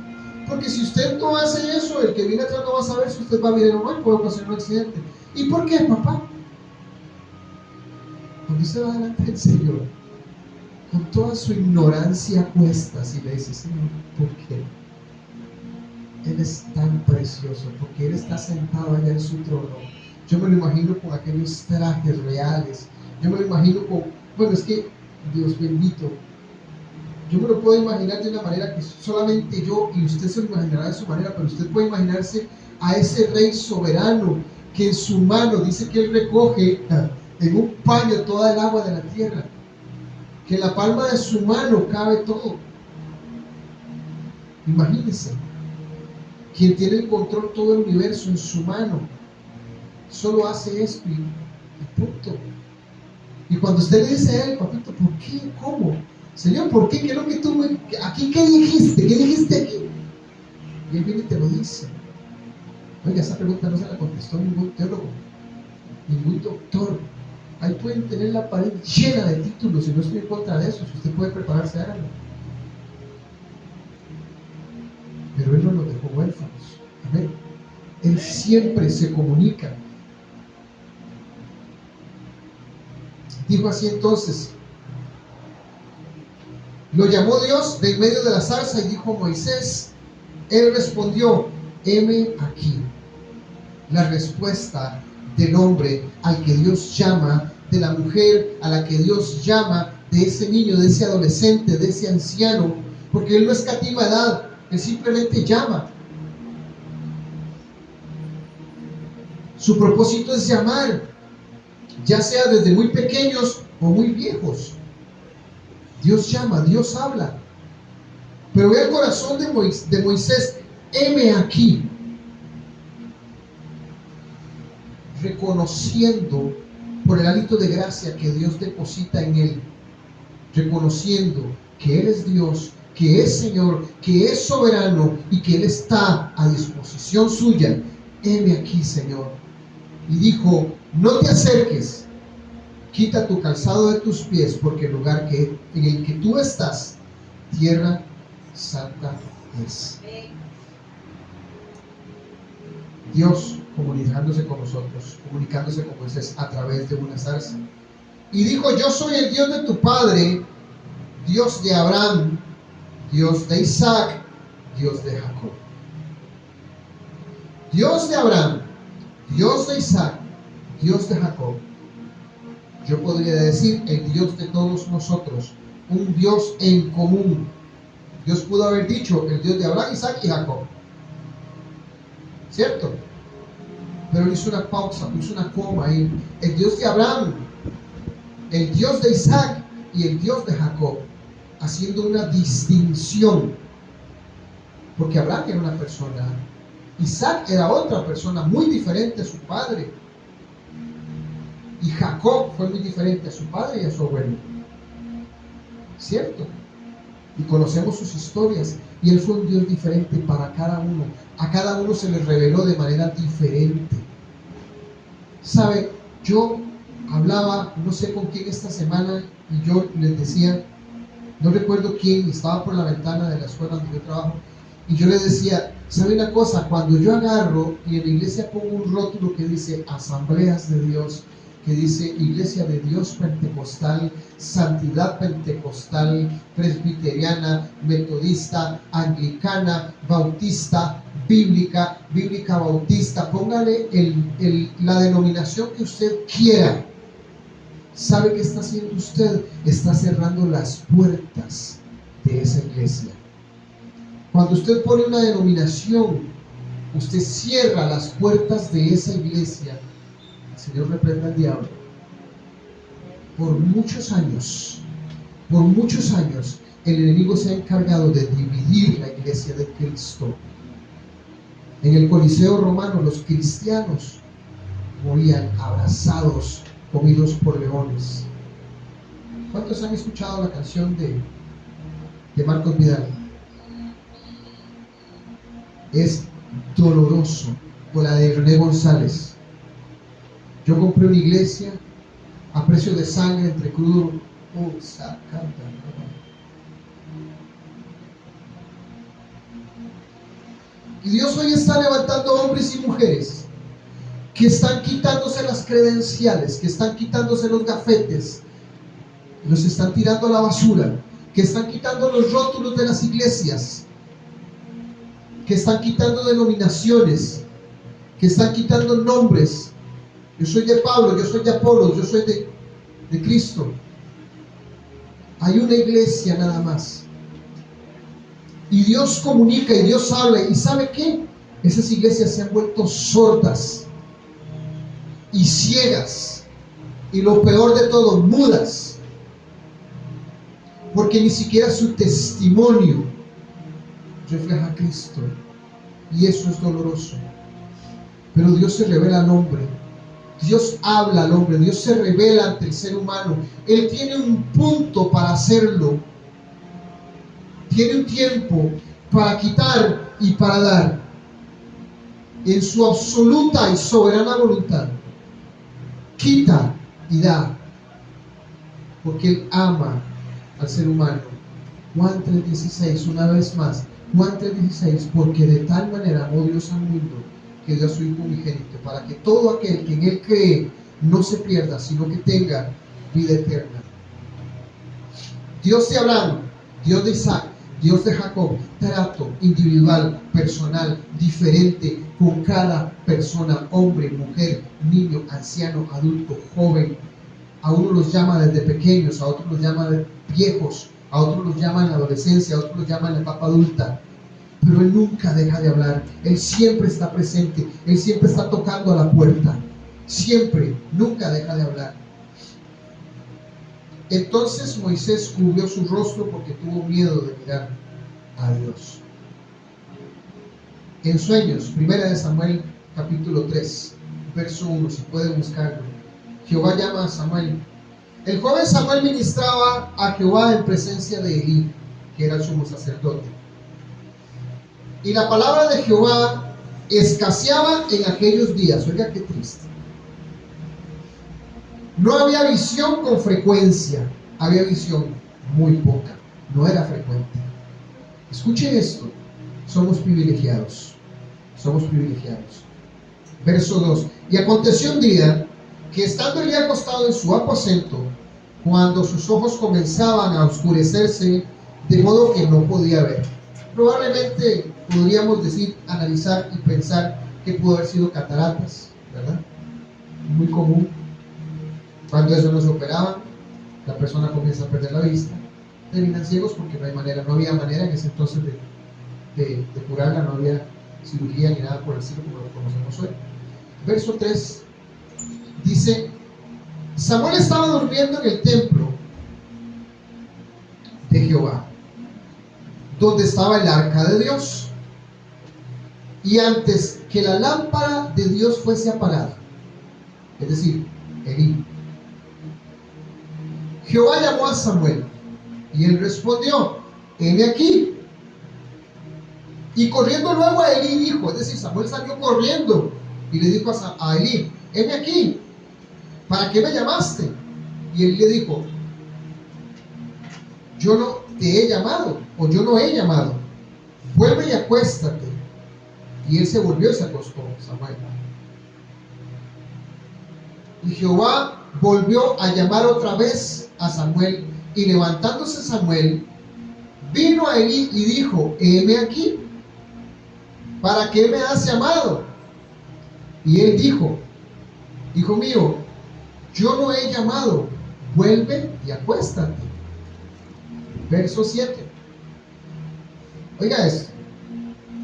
Porque si usted no hace eso, el que viene atrás no va a saber si usted va bien o no, y puede ocasionar un accidente. ¿Y por qué, papá? Cuando usted va delante del Señor, con toda su ignorancia a cuestas, y le dice: Señor, ¿por qué? Él es tan precioso, porque Él está sentado allá en su trono. Yo me lo imagino con aquellos trajes reales. Yo me lo imagino con, bueno, es que, Dios bendito, yo me lo puedo imaginar de una manera que solamente yo y usted se lo imaginará de su manera, pero usted puede imaginarse a ese Rey soberano que en su mano dice que Él recoge en un paño toda el agua de la tierra, que en la palma de su mano cabe todo. Imagínense, quien tiene el control todo el universo en su mano, solo hace esto y punto. Y cuando usted le dice a Él: papito, ¿por qué? ¿Cómo? Señor, ¿por qué? ¿Qué es lo que tú aquí qué dijiste? ¿Qué dijiste aquí? Y Él viene y te lo dice. Oiga, esa pregunta no se la contestó ningún teólogo, ningún doctor. Ahí pueden tener la pared llena de títulos, y no estoy en contra de eso. Si usted puede prepararse, hágalo. Pero Él no los dejó huérfanos. Amén. Él siempre se comunica. Dijo así entonces: lo llamó Dios de en medio de la zarza y dijo: Moisés. Él respondió: heme aquí. La respuesta del hombre al que Dios llama, de la mujer a la que Dios llama, de ese niño, de ese adolescente, de ese anciano, porque Él no escatima edad, Él simplemente llama. Su propósito es llamar, ya sea desde muy pequeños o muy viejos. Dios llama, Dios habla. Pero ve el corazón de Moisés: heme aquí. reconociendo por el hálito de gracia que Dios deposita en él, reconociendo que Él es Dios, que es Señor, que es soberano y que Él está a disposición suya. Heme aquí, Señor. Y dijo: no te acerques, quita tu calzado de tus pies, porque el lugar en el que tú estás, tierra santa es. Dios comunicándose con nosotros, comunicándose con Moisés a través de una zarza. Y dijo: yo soy el Dios de tu padre, Dios de Abraham, Dios de Isaac, Dios de Jacob. Dios de Abraham, Dios de Isaac, Dios de Jacob. Yo podría decir el Dios de todos nosotros, un Dios en común. Dios pudo haber dicho el Dios de Abraham, Isaac y Jacob, ¿cierto? Pero hizo una pausa, puso una coma ahí. El Dios de Abraham, el Dios de Isaac y el Dios de Jacob, haciendo una distinción, porque Abraham era una persona, Isaac era otra persona muy diferente a su padre, y Jacob fue muy diferente a su padre y a su abuelo, ¿cierto? Y conocemos sus historias, y él fue un Dios diferente para cada uno. A cada uno se les reveló de manera diferente. ¿Sabe? Yo hablaba, no sé con quién esta semana, y yo les decía, no recuerdo quién, estaba por la ventana de la escuela donde yo trabajo, y yo les decía: ¿sabe una cosa? Cuando yo agarro y en la iglesia pongo un rótulo que dice Asambleas de Dios, que dice Iglesia de Dios Pentecostal, Santidad Pentecostal, Presbiteriana, Metodista, Anglicana, Bautista, Bíblica Bautista, póngale la denominación que usted quiera. ¿Sabe qué está haciendo usted? Está cerrando las puertas de esa iglesia. Cuando usted pone una denominación, usted cierra las puertas de esa iglesia. El Señor reprenda al diablo. Por muchos años, el enemigo se ha encargado de dividir la iglesia de Cristo. En el Coliseo romano, los cristianos morían abrazados, comidos por leones. ¿Cuántos han escuchado la canción de Marcos Vidal? Es doloroso. O la de René González: yo compré una iglesia a precio de sangre entre crudo. Y Dios hoy está levantando hombres y mujeres que están quitándose las credenciales, que están quitándose los gafetes, los están tirando a la basura, que están quitando los rótulos de las iglesias, que están quitando denominaciones, que están quitando nombres. Yo soy de Pablo, yo soy de Apolos, yo soy de Cristo. Hay una iglesia nada más. Y Dios comunica y Dios habla. ¿Y sabe qué? Esas iglesias se han vuelto sordas y ciegas. Y lo peor de todo, mudas. Porque ni siquiera su testimonio refleja a Cristo. Y eso es doloroso. Pero Dios se revela al hombre. Dios habla al hombre. Dios se revela ante el ser humano. Él tiene un punto para hacerlo. Tiene un tiempo para quitar y para dar. En su absoluta y soberana voluntad. Quita y da. Porque Él ama al ser humano. Juan 3:16, una vez más. Juan 3:16, porque de tal manera amó Dios al mundo, que dio a su Hijo unigénito, para que todo aquel que en Él cree no se pierda, sino que tenga vida eterna. Dios de Abraham, Dios de Isaac, Dios de Jacob, trato individual, personal, diferente con cada persona, hombre, mujer, niño, anciano, adulto, joven. A uno los llama desde pequeños, a otros los llama de viejos, a otros los llama en la adolescencia, a otros los llama en la etapa adulta. Pero Él nunca deja de hablar. Él siempre está presente. Él siempre está tocando a la puerta. Siempre, nunca deja de hablar. Entonces Moisés cubrió su rostro porque tuvo miedo de mirar a Dios. En sueños, 1 Samuel capítulo 3, verso 1, si pueden buscarlo. Jehová llama a Samuel. El joven Samuel ministraba a Jehová en presencia de Elí, que era el sumo sacerdote. Y la palabra de Jehová escaseaba en aquellos días. Oiga, qué triste. No había visión con frecuencia, había visión muy poca, no era frecuente. Escuchen esto, somos privilegiados, somos privilegiados. Verso 2, y aconteció un día que estando Elí acostado en su aposento, cuando sus ojos comenzaban a oscurecerse, de modo que no podía ver. Probablemente podríamos decir, analizar y pensar que pudo haber sido cataratas, ¿verdad? Muy común. Cuando eso no se operaba, la persona comienza a perder la vista. Terminan ciegos porque no había manera en ese entonces de curarla, no había cirugía ni nada por el estilo como lo conocemos hoy. Verso 3 dice: Samuel estaba durmiendo en el templo de Jehová, donde estaba el arca de Dios, y antes que la lámpara de Dios fuese apagada, es decir, Elí, Jehová llamó a Samuel, y él respondió: heme aquí. Y corriendo luego a Elí dijo, es decir, Samuel salió corriendo y le dijo a Elí: heme aquí, ¿para qué me llamaste? Y él le dijo: yo no te he llamado, o yo no he llamado, vuelve y acuéstate. Y él se volvió y se acostó, Samuel. Y Jehová volvió a llamar otra vez a Samuel, y levantándose Samuel, vino a Elí y dijo: heme aquí, ¿para qué me has llamado? Y él dijo: hijo mío, yo no he llamado, vuelve y acuéstate. Verso 7. Oiga esto,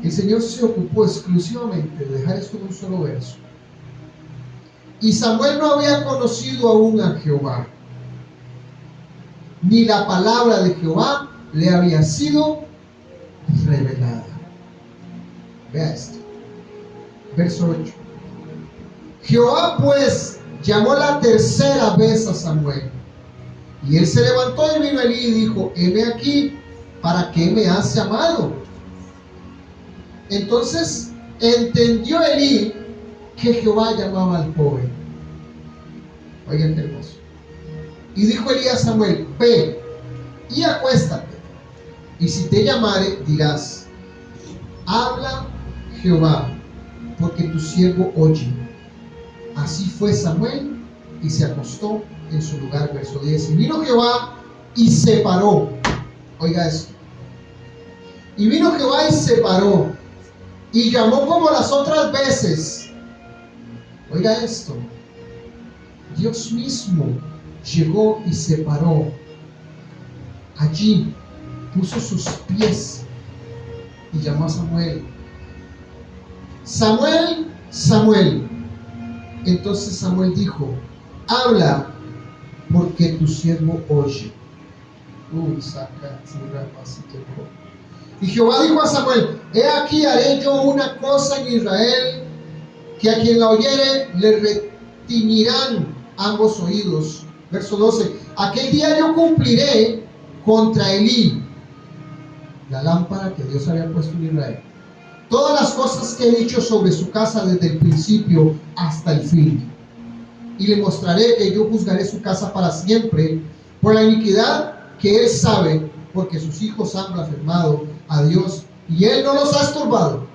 el Señor se ocupó exclusivamente de dejar esto en un solo verso. Y Samuel no había conocido aún a Jehová, ni la palabra de Jehová le había sido revelada. Vea esto. Verso 8. Jehová pues llamó la tercera vez a Samuel, y él se levantó y vino a Elí y dijo: heme aquí, ¿para qué me has llamado? Entonces entendió Elí que Jehová llamaba al joven. Oigan qué hermoso. Y dijo Elí a Samuel: ve y acuéstate, y si te llamare dirás: habla Jehová, porque tu siervo oye. Así fue Samuel, y se acostó en su lugar. Verso 10. Y vino Jehová y se paró. Oiga esto. Y vino Jehová y se paró, y llamó como las otras veces. Oiga esto. Dios mismo llegó y se paró allí, puso sus pies y llamó a Samuel: Samuel, Samuel. Entonces Samuel dijo: habla, porque tu siervo oye. Y Jehová dijo a Samuel: he aquí, haré yo una cosa en Israel, que a quien la oyere le retiñirán ambos oídos. Verso 12. Aquel día yo cumpliré contra Elí, la lámpara que Dios había puesto en Israel, todas las cosas que he dicho sobre su casa desde el principio hasta el fin. Y le mostraré que yo juzgaré su casa para siempre por la iniquidad que él sabe, porque sus hijos han blasfemado a Dios y él no los ha estorbado.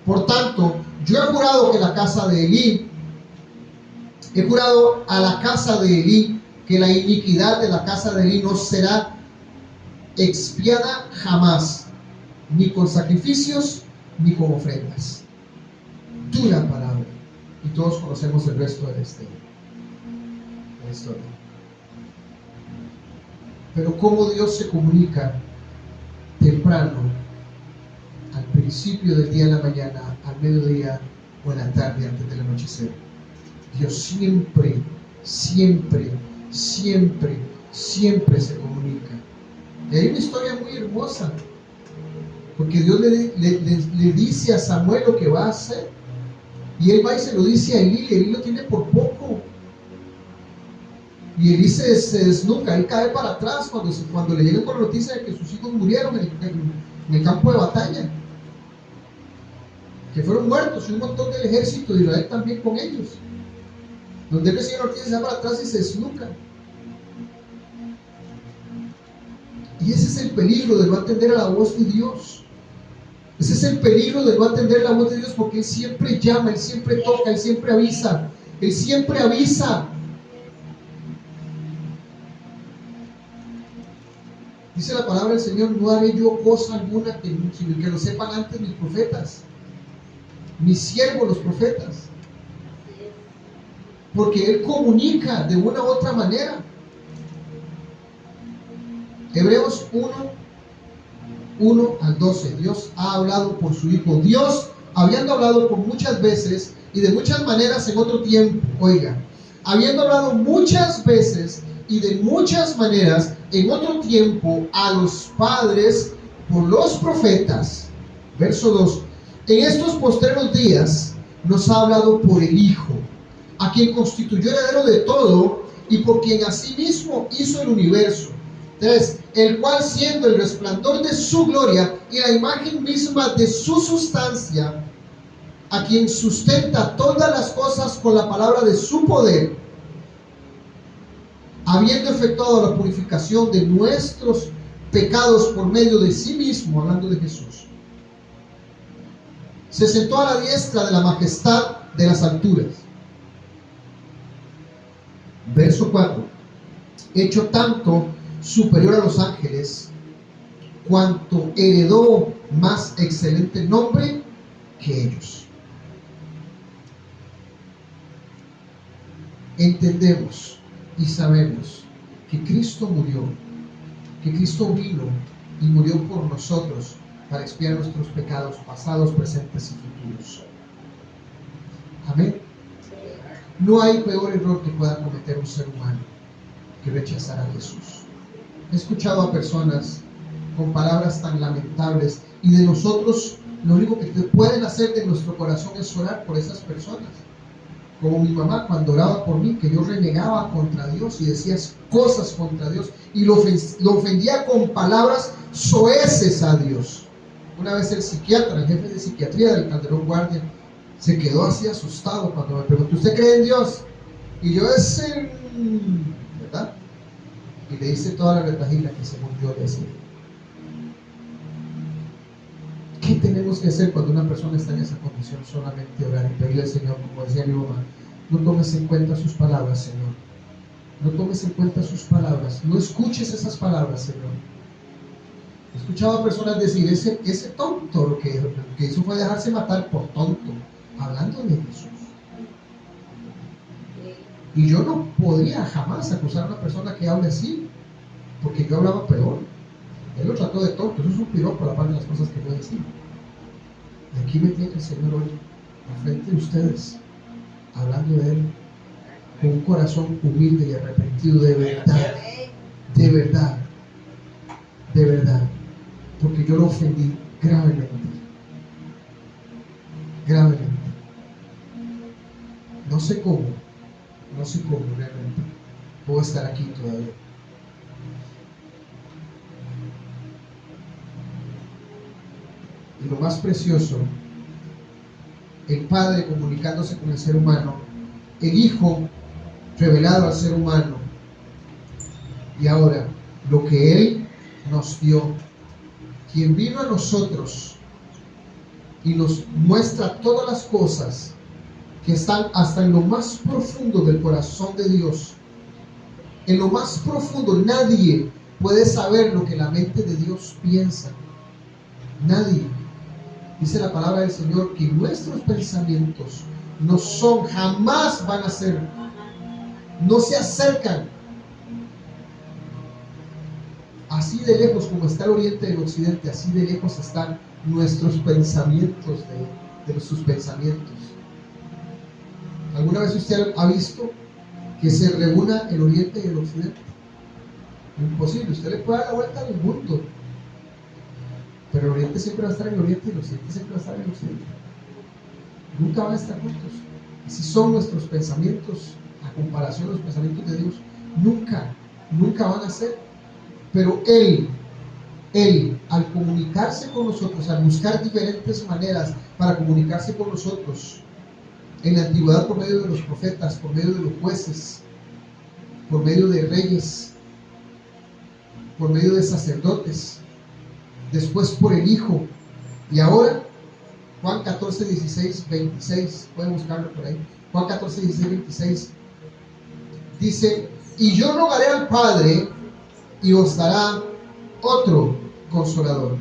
Por tanto, yo he jurado que la casa de Elí, he jurado a la casa de Elí que la iniquidad de la casa de Elí no será expiada jamás, ni con sacrificios ni con ofrendas. Dura palabra. Y todos conocemos el resto de la historia. Pero cómo Dios se comunica temprano, al principio del día en la mañana, al mediodía o en la tarde antes del anochecer. Dios siempre, siempre, siempre, siempre se comunica. Y hay una historia muy hermosa, porque Dios le dice a Samuel lo que va a hacer. Y él va y se lo dice a Elí, y Elí lo tiene por poco. Y Elí se desnuca, él cae para atrás cuando le llegan con la noticia de que sus hijos murieron en el campo de batalla, que fueron muertos, y un montón del ejército de Israel también con ellos. Donde él recibe la noticia, se va para atrás y se desnuca. Y ese es el peligro de no atender a la voz de Dios. Ese es el peligro de no atender la voz de Dios, porque Él siempre llama, Él siempre toca, Él siempre avisa. Él siempre avisa. Dice la palabra del Señor: no haré yo cosa alguna sino que lo sepan antes mis profetas, mis siervos los profetas. Porque Él comunica de una u otra manera. Hebreos 1 al 12. Dios ha hablado por su Hijo. Dios, habiendo hablado por muchas veces y de muchas maneras en otro tiempo, oiga, habiendo hablado muchas veces y de muchas maneras en otro tiempo a los padres por los profetas. Verso 2. En estos postreros días nos ha hablado por el Hijo, a quien constituyó heredero de todo y por quien asimismo hizo el universo. 3. El cual, siendo el resplandor de su gloria y la imagen misma de su sustancia, a quien sustenta todas las cosas con la palabra de su poder, habiendo efectuado la purificación de nuestros pecados por medio de sí mismo, hablando de Jesús, se sentó a la diestra de la majestad de las alturas. Verso 4. Hecho tanto superior a los ángeles, cuanto heredó más excelente nombre que ellos. Entendemos y sabemos que Cristo murió, que Cristo vino y murió por nosotros para expiar nuestros pecados pasados, presentes y futuros. Amén. No hay peor error que pueda cometer un ser humano que rechazar a Jesús. He escuchado a personas con palabras tan lamentables, y de nosotros lo único que pueden hacer de nuestro corazón es orar por esas personas. Como mi mamá, cuando oraba por mí, que yo renegaba contra Dios y decía cosas contra Dios y lo ofendía con palabras soeces a Dios. Una vez el psiquiatra, el jefe de psiquiatría del Calderón Guardia, se quedó así asustado cuando me preguntó: ¿usted cree en Dios? Y yo ¿verdad? Y le hice toda la retajila que según yo le hacía. ¿Qué tenemos que hacer cuando una persona está en esa condición? Solamente orar y pedirle al Señor, como decía mi mamá: no tomes en cuenta sus palabras, Señor. No tomes en cuenta sus palabras. No escuches esas palabras, Señor. He escuchado a personas decir: ese tonto lo que hizo fue dejarse matar por tonto, hablando de Jesús. Y yo no podría jamás acusar a una persona que hable así, porque yo hablaba peor. Él lo trató de tonto. Eso es un piropo a la par de las cosas que yo decía. Y aquí me tiene el Señor hoy, al frente de ustedes, hablando de Él, con un corazón humilde y arrepentido de verdad, de verdad, de verdad, porque yo lo ofendí gravemente, gravemente. No sé cómo realmente puedo estar aquí todavía. Y lo más precioso, el Padre comunicándose con el ser humano, el Hijo revelado al ser humano, y ahora lo que Él nos dio, quien vino a nosotros y nos muestra todas las cosas que están hasta en lo más profundo del corazón de Dios. En lo más profundo, nadie puede saber lo que la mente de Dios piensa. Nadie. Dice la palabra del Señor que nuestros pensamientos no son, jamás van a ser, no se acercan. Así de lejos como está el oriente del occidente, así de lejos están nuestros pensamientos de sus pensamientos. ¿Alguna vez usted ha visto que se reúna el oriente y el occidente? Imposible. Usted le puede dar la vuelta al mundo, pero el oriente siempre va a estar en el oriente y el occidente siempre va a estar en el occidente. nunca van a estar juntos. Así son nuestros pensamientos, a comparación de los pensamientos de Dios, nunca van a ser. Pero Él, al comunicarse con nosotros, al buscar diferentes maneras para comunicarse con nosotros, en la antigüedad por medio de los profetas, por medio de los jueces, por medio de reyes, por medio de sacerdotes, después por el Hijo, y ahora Juan 14, 16, 26, pueden buscarlo por ahí. Juan 14, 16, 26 dice: y yo rogaré al Padre y os dará otro consolador,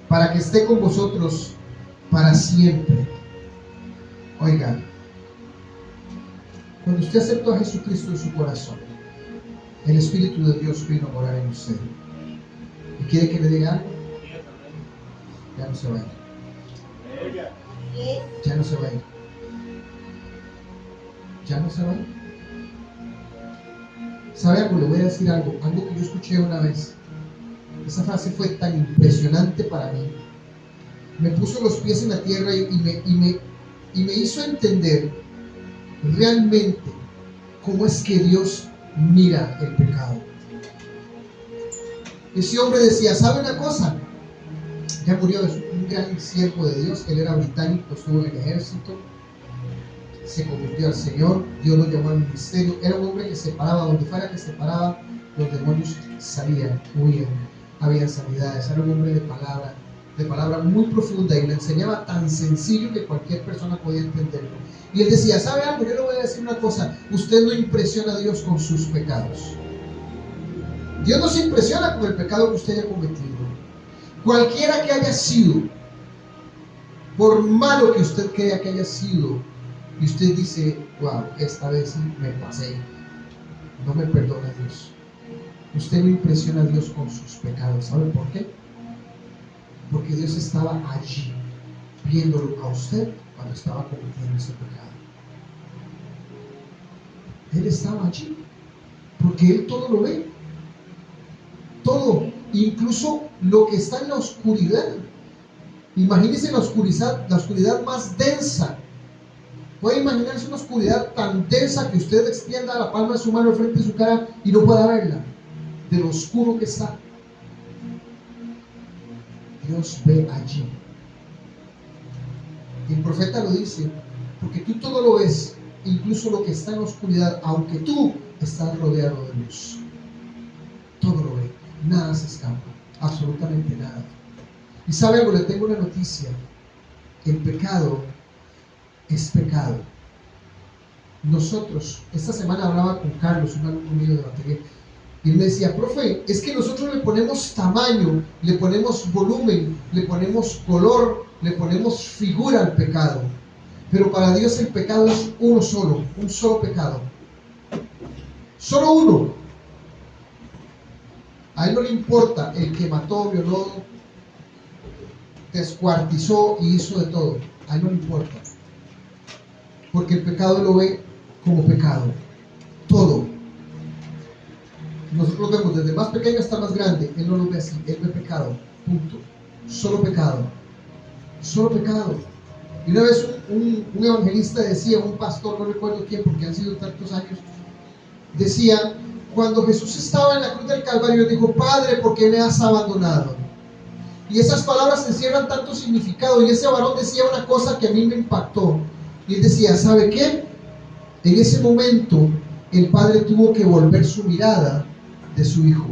para que esté con vosotros para siempre. Oigan, cuando usted aceptó a Jesucristo en su corazón, el Espíritu de Dios vino a morar en usted. ¿Y quiere que le diga algo? Ya no se va a ir. Ya no se va a ir. Ya no se va a ir. ¿Sabe algo? Le voy a decir algo que yo escuché una vez. Esa frase fue tan impresionante para mí. Me puso los pies en la tierra y me hizo entender realmente cómo es que Dios mira el pecado. Ese hombre decía: ¿sabe una cosa? Ya murió, es un gran siervo de Dios. Él era británico, estuvo en el ejército, se convirtió al Señor, Dios lo llamó al ministerio. Era un hombre que se paraba, donde fuera que se paraba, los demonios salían, huían, había sanidades. Era un hombre de palabra muy profunda, y le enseñaba tan sencillo que cualquier persona podía entenderlo. Y él decía: ¿sabe algo? Yo le voy a decir una cosa: usted no impresiona a Dios con sus pecados. Dios no se impresiona con el pecado que usted haya cometido. Cualquiera que haya sido, por malo que usted crea que haya sido, y usted dice: wow, esta vez sí me pasé, no me perdona Dios. Usted no impresiona a Dios con sus pecados. ¿Sabe por qué? Porque Dios estaba allí, viéndolo a usted cuando estaba cometiendo ese pecado. Él estaba allí, porque Él todo lo ve. Todo, incluso lo que está en la oscuridad. Imagínense la oscuridad más densa. Puede imaginarse una oscuridad tan densa que usted extienda la palma de su mano al frente de su cara y no pueda verla, de lo oscuro que está. Dios ve allí. Y el profeta lo dice: porque tú todo lo ves, incluso lo que está en la oscuridad, aunque tú estás rodeado de luz. Todo lo ve, nada se escapa, absolutamente nada. Y sabe algo, le tengo una noticia: el pecado es pecado. Nosotros, esta semana hablaba con Carlos, un alumno mío de batería, y él me decía: profe, es que nosotros le ponemos tamaño, le ponemos volumen, le ponemos color, le ponemos figura al pecado, pero para Dios el pecado es uno solo, un solo pecado, solo uno. A Él no le importa el que mató, violó, descuartizó y hizo de todo. A Él no le importa, porque el pecado lo ve como pecado, todo. Nosotros lo vemos desde más pequeño hasta más grande. Él no lo ve así, Él ve pecado, punto. Solo pecado, solo pecado. Y una vez un evangelista decía, un pastor, no recuerdo quién, porque han sido tantos años, decía: cuando Jesús estaba en la cruz del Calvario, dijo: Padre, ¿por qué me has abandonado? Y esas palabras encierran tanto significado. Y ese varón decía una cosa que a mí me impactó. Y él decía: ¿sabe qué? En ese momento el Padre tuvo que volver su mirada de su Hijo,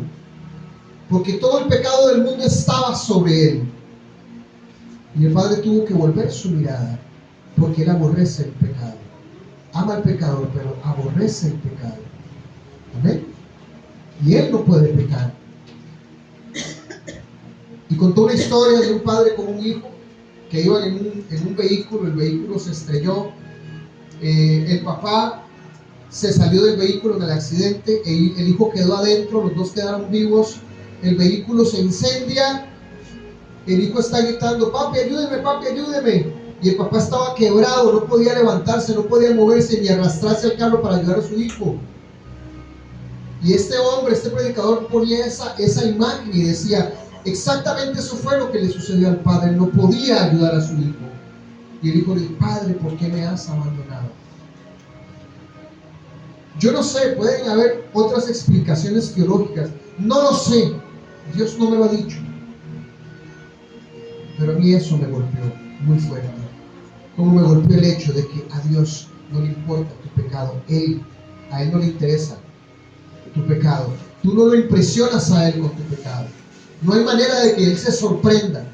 porque todo el pecado del mundo estaba sobre Él. Y el Padre tuvo que volver su mirada, porque Él aborrece el pecado. Ama el pecador, pero aborrece el pecado. Amén. Y Él no puede pecar. Y contó una historia de un padre con un hijo que iban en un vehículo. El vehículo se estrelló. El papá se salió del vehículo en el accidente, el hijo quedó adentro, los dos quedaron vivos. El vehículo se incendia, el hijo está gritando: papi, ayúdeme, papi, ayúdeme. Y el papá estaba quebrado, no podía levantarse, no podía moverse ni arrastrarse al carro para ayudar a su hijo. Y este hombre, este predicador, ponía esa imagen y decía: Exactamente eso fue lo que le sucedió al padre. Él no podía ayudar a su hijo. Y el hijo le dijo: Padre, ¿por qué me has abandonado? Yo no sé, pueden haber otras explicaciones teológicas. No lo sé. Dios no me lo ha dicho. Pero a mí eso me golpeó muy fuerte. Como me golpeó el hecho de que a Dios no le importa tu pecado. A Él no le interesa tu pecado. Tú no lo impresionas a Él con tu pecado. No hay manera de que Él se sorprenda.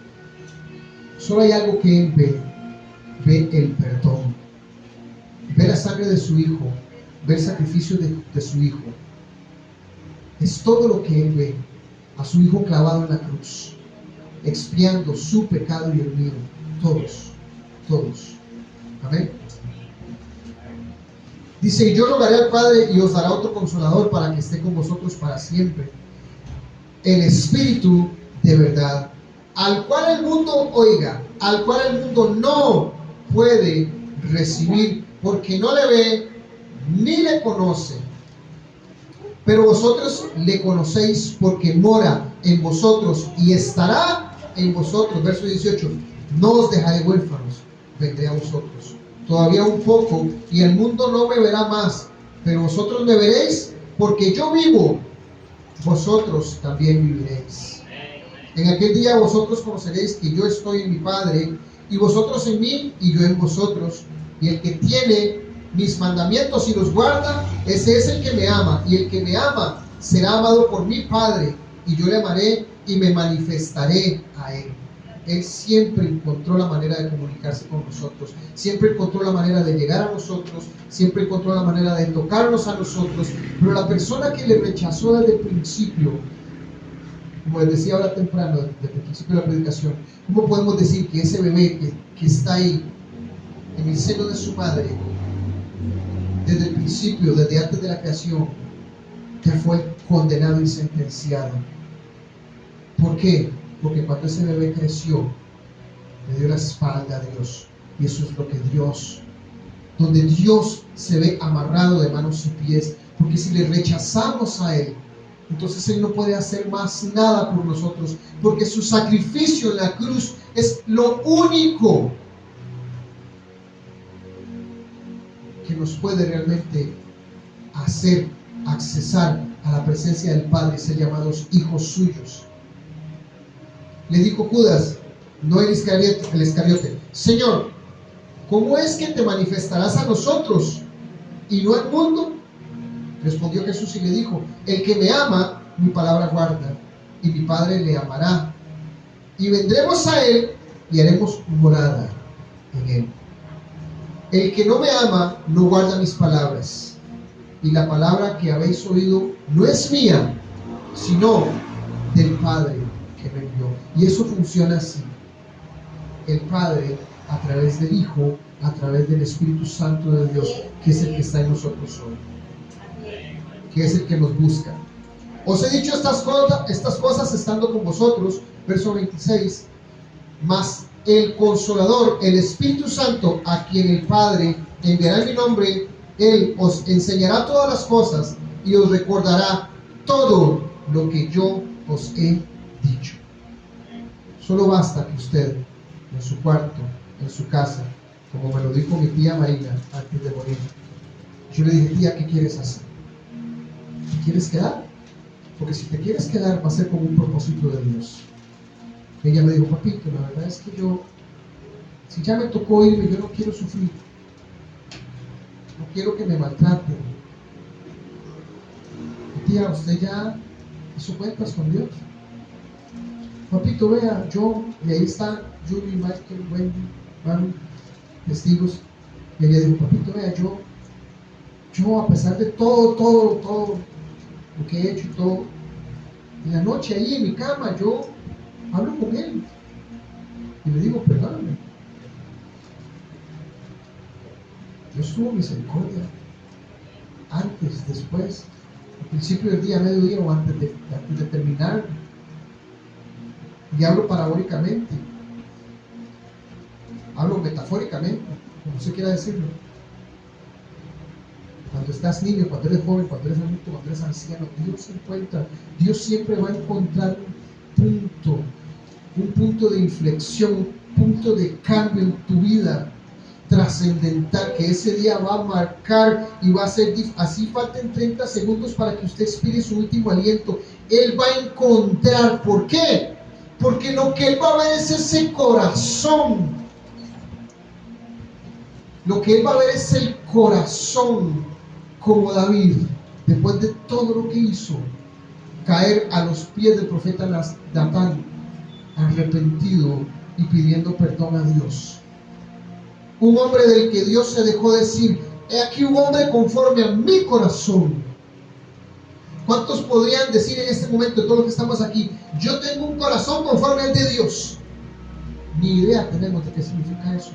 Solo hay algo que Él ve. Ve el perdón. Ve la sangre de su Hijo. Ve el sacrificio de su Hijo. Es todo lo que Él ve. A su Hijo clavado en la cruz, expiando su pecado y el mío. Todos. Amén. Dice: y yo rogaré al Padre y os dará otro consolador para que esté con vosotros para siempre, el Espíritu de verdad, al cual el mundo no puede recibir, porque no le ve ni le conoce. Pero vosotros le conocéis, porque mora en vosotros y estará en vosotros. Verso 18: no os dejaré huérfanos, vendré a vosotros. Todavía un poco y el mundo no me verá más, pero vosotros me veréis, porque yo vivo, vosotros también viviréis. En aquel día vosotros conoceréis que yo estoy en mi Padre, y vosotros en mí, y yo en vosotros. Y el que tiene mis mandamientos y los guarda, ese es el que me ama. Y el que me ama será amado por mi Padre, y yo le amaré y me manifestaré a él. Él siempre encontró la manera de comunicarse con nosotros, siempre encontró la manera de llegar a nosotros, siempre encontró la manera de tocarnos a nosotros. Pero la persona que le rechazó desde el principio, como les decía ahora temprano, desde el principio de la predicación, ¿cómo podemos decir que ese bebé que está ahí en el seno de su madre, desde el principio, desde antes de la creación, ya fue condenado y sentenciado? ¿Por qué? Porque cuando ese bebé creció, le dio la espalda a Dios. Y eso es lo que donde Dios se ve amarrado de manos y pies. Porque si le rechazamos a Él, entonces Él no puede hacer más nada por nosotros, porque su sacrificio en la cruz es lo único que nos puede realmente hacer accesar a la presencia del Padre y ser llamados hijos suyos. Le dijo Judas, no el Iscariote: Señor, ¿cómo es que te manifestarás a nosotros y no al mundo? Respondió Jesús y le dijo: el que me ama, mi palabra guarda, y mi Padre le amará, y vendremos a él y haremos morada en él. El que no me ama no guarda mis palabras, y la palabra que habéis oído no es mía, sino del Padre que me envió. Y eso funciona así: el Padre a través del Hijo, a través del Espíritu Santo de Dios, que es el que está en nosotros hoy, que es el que nos busca. Os he dicho estas cosas estando con vosotros. Verso 26: mas el Consolador, el Espíritu Santo, a quien el Padre enviará en mi nombre, Él os enseñará todas las cosas y os recordará todo lo que yo os he dicho. Solo basta que usted, en su cuarto, en su casa, como me lo dijo mi tía Marina antes de morir, yo le dije: tía, ¿qué quieres hacer? ¿Te quieres quedar? Porque si te quieres quedar, va a ser como un propósito de Dios. Ella me dijo: papito, la verdad es que si ya me tocó irme, yo no quiero sufrir, no quiero que me maltraten. Tía, usted ya hizo cuentas con Dios. Papito, vea, y ahí está Julie, Michael, Wendy, Manu, testigos. Y ella dijo: papito, vea, yo a pesar de todo lo que he hecho y todo, en la noche ahí en mi cama, yo hablo con él y le digo: perdóname. Dios tuvo misericordia antes, después, al principio del día, a mediodía o antes de terminar. Y hablo parabólicamente, hablo metafóricamente, como se quiera decirlo. Cuando estás niño, cuando eres joven, cuando eres adulto, cuando eres anciano, Dios siempre va a encontrar un punto un punto de inflexión, un punto de cambio en tu vida trascendental, que ese día va a marcar y va a ser, así falten 30 segundos para que usted expire su último aliento, Él va a encontrar. ¿Por qué? Porque lo que Él va a ver es ese corazón. Lo que Él va a ver es el corazón, como David, después de todo lo que hizo, caer a los pies del profeta Natán, arrepentido y pidiendo perdón a Dios. Un hombre del que Dios se dejó decir: he aquí un hombre conforme a mi corazón. ¿Cuántos podrían decir en este momento, todos los que estamos aquí: yo tengo un corazón conforme al de Dios? Ni idea tenemos de qué significa eso.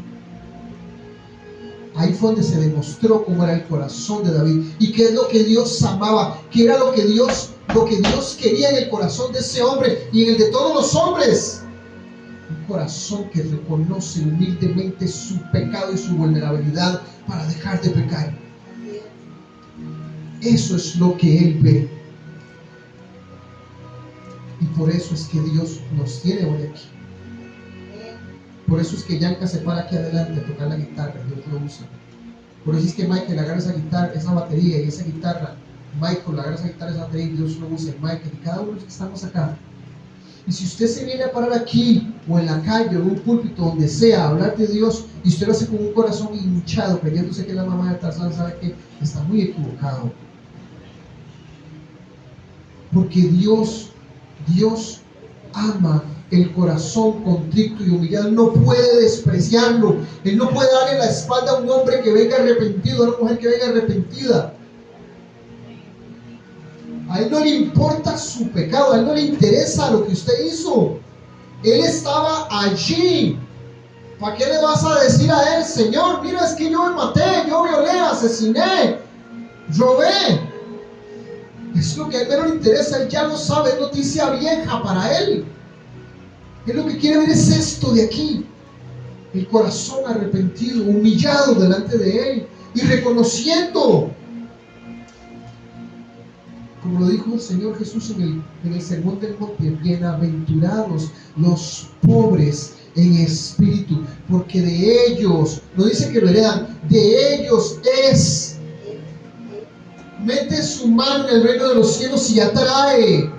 Ahí fue donde se demostró cómo era el corazón de David y qué es lo que Dios amaba, qué era lo que Dios quería en el corazón de ese hombre y en el de todos los hombres. Un corazón que reconoce humildemente su pecado y su vulnerabilidad para dejar de pecar. Eso es lo que Él ve. Y por eso es que Dios nos tiene hoy aquí. Por eso es que Yanka se para aquí adelante a tocar la guitarra, Dios lo usa. Por eso es que Michael agarra esa guitarra, esa batería y esa guitarra. Michael agarra esa guitarra, esa batería y Dios lo usa. Michael y cada uno de los que estamos acá. Y si usted se viene a parar aquí o en la calle o en un púlpito, donde sea, a hablar de Dios, y usted lo hace con un corazón hinchado, creyéndose que la mamá de Tarzán, sabe que está muy equivocado. Porque Dios ama el corazón contrito y humillado. Él no puede despreciarlo. Él no puede darle la espalda a un hombre que venga arrepentido, a una mujer que venga arrepentida. A Él no le importa su pecado, a Él no le interesa lo que usted hizo. Él estaba allí. ¿Para qué le vas a decir a Él: Señor, mira, es que yo me maté, yo violé, asesiné, robé? Es lo que a Él no le interesa. Él ya lo sabe, es noticia vieja para Él. Él lo que quiere ver es esto de aquí: el corazón arrepentido, humillado delante de Él y reconociendo, como lo dijo el Señor Jesús en el sermón del monte: bienaventurados los pobres en espíritu, porque de ellos, no dice que lo heredan, de ellos es. Mete su mano en el reino de los cielos y atrae.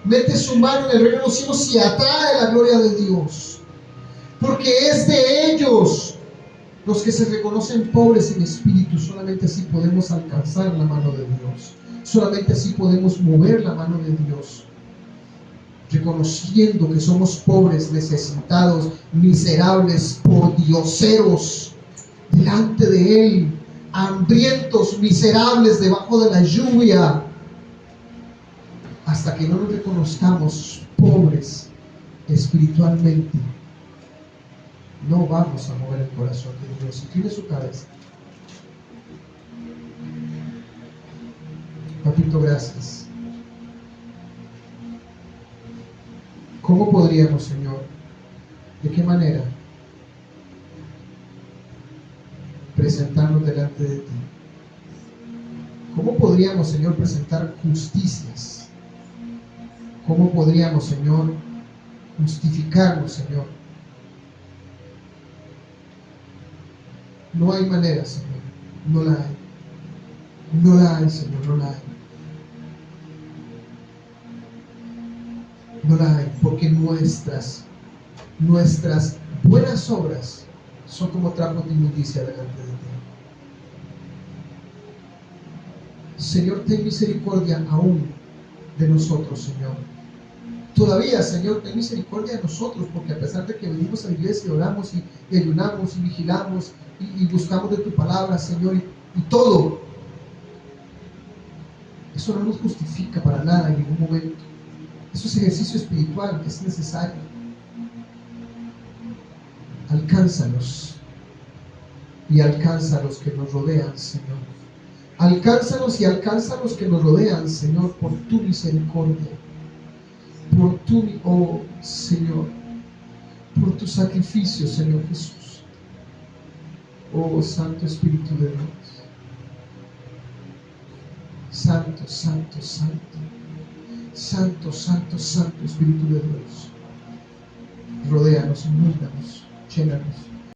Mete su mano en el reino de los cielos y atrae la gloria de Dios. Porque es de ellos los que se reconocen pobres en espíritu. Solamente así podemos alcanzar la mano de Dios. Solamente así podemos mover la mano de Dios. Reconociendo que somos pobres, necesitados, miserables, pordioseros delante de Él. Hambrientos, miserables debajo de la lluvia. Hasta que no nos reconozcamos pobres espiritualmente, no vamos a mover el corazón de Dios. Incline su cabeza. Papito, gracias. ¿Cómo podríamos, Señor? ¿De qué manera presentarnos delante de ti? ¿Cómo podríamos, Señor, presentar justicias? ¿Cómo podríamos, Señor, justificarnos, Señor? No hay manera, Señor. No la hay. No la hay, Señor, no la hay. No la hay, porque nuestras buenas obras son como trapos de inmundicia delante de ti. Señor, ten misericordia aún de nosotros, Señor. Todavía, Señor, ten misericordia de nosotros, porque a pesar de que venimos a la iglesia y oramos y ayunamos y vigilamos y buscamos de tu palabra, Señor, y todo, eso no nos justifica para nada en ningún momento. Eso es ejercicio espiritual que es necesario. Alcánzanos y alcanza a los que nos rodean, Señor. Alcánzanos y alcanza a los que nos rodean, Señor, por tu misericordia. Por tu, oh Señor, por tu sacrificio, Señor Jesús. Oh Santo Espíritu de Dios. Santo, Santo, Santo. Santo, Santo, Santo Espíritu de Dios. Rodéanos, inúndanos, llénanos.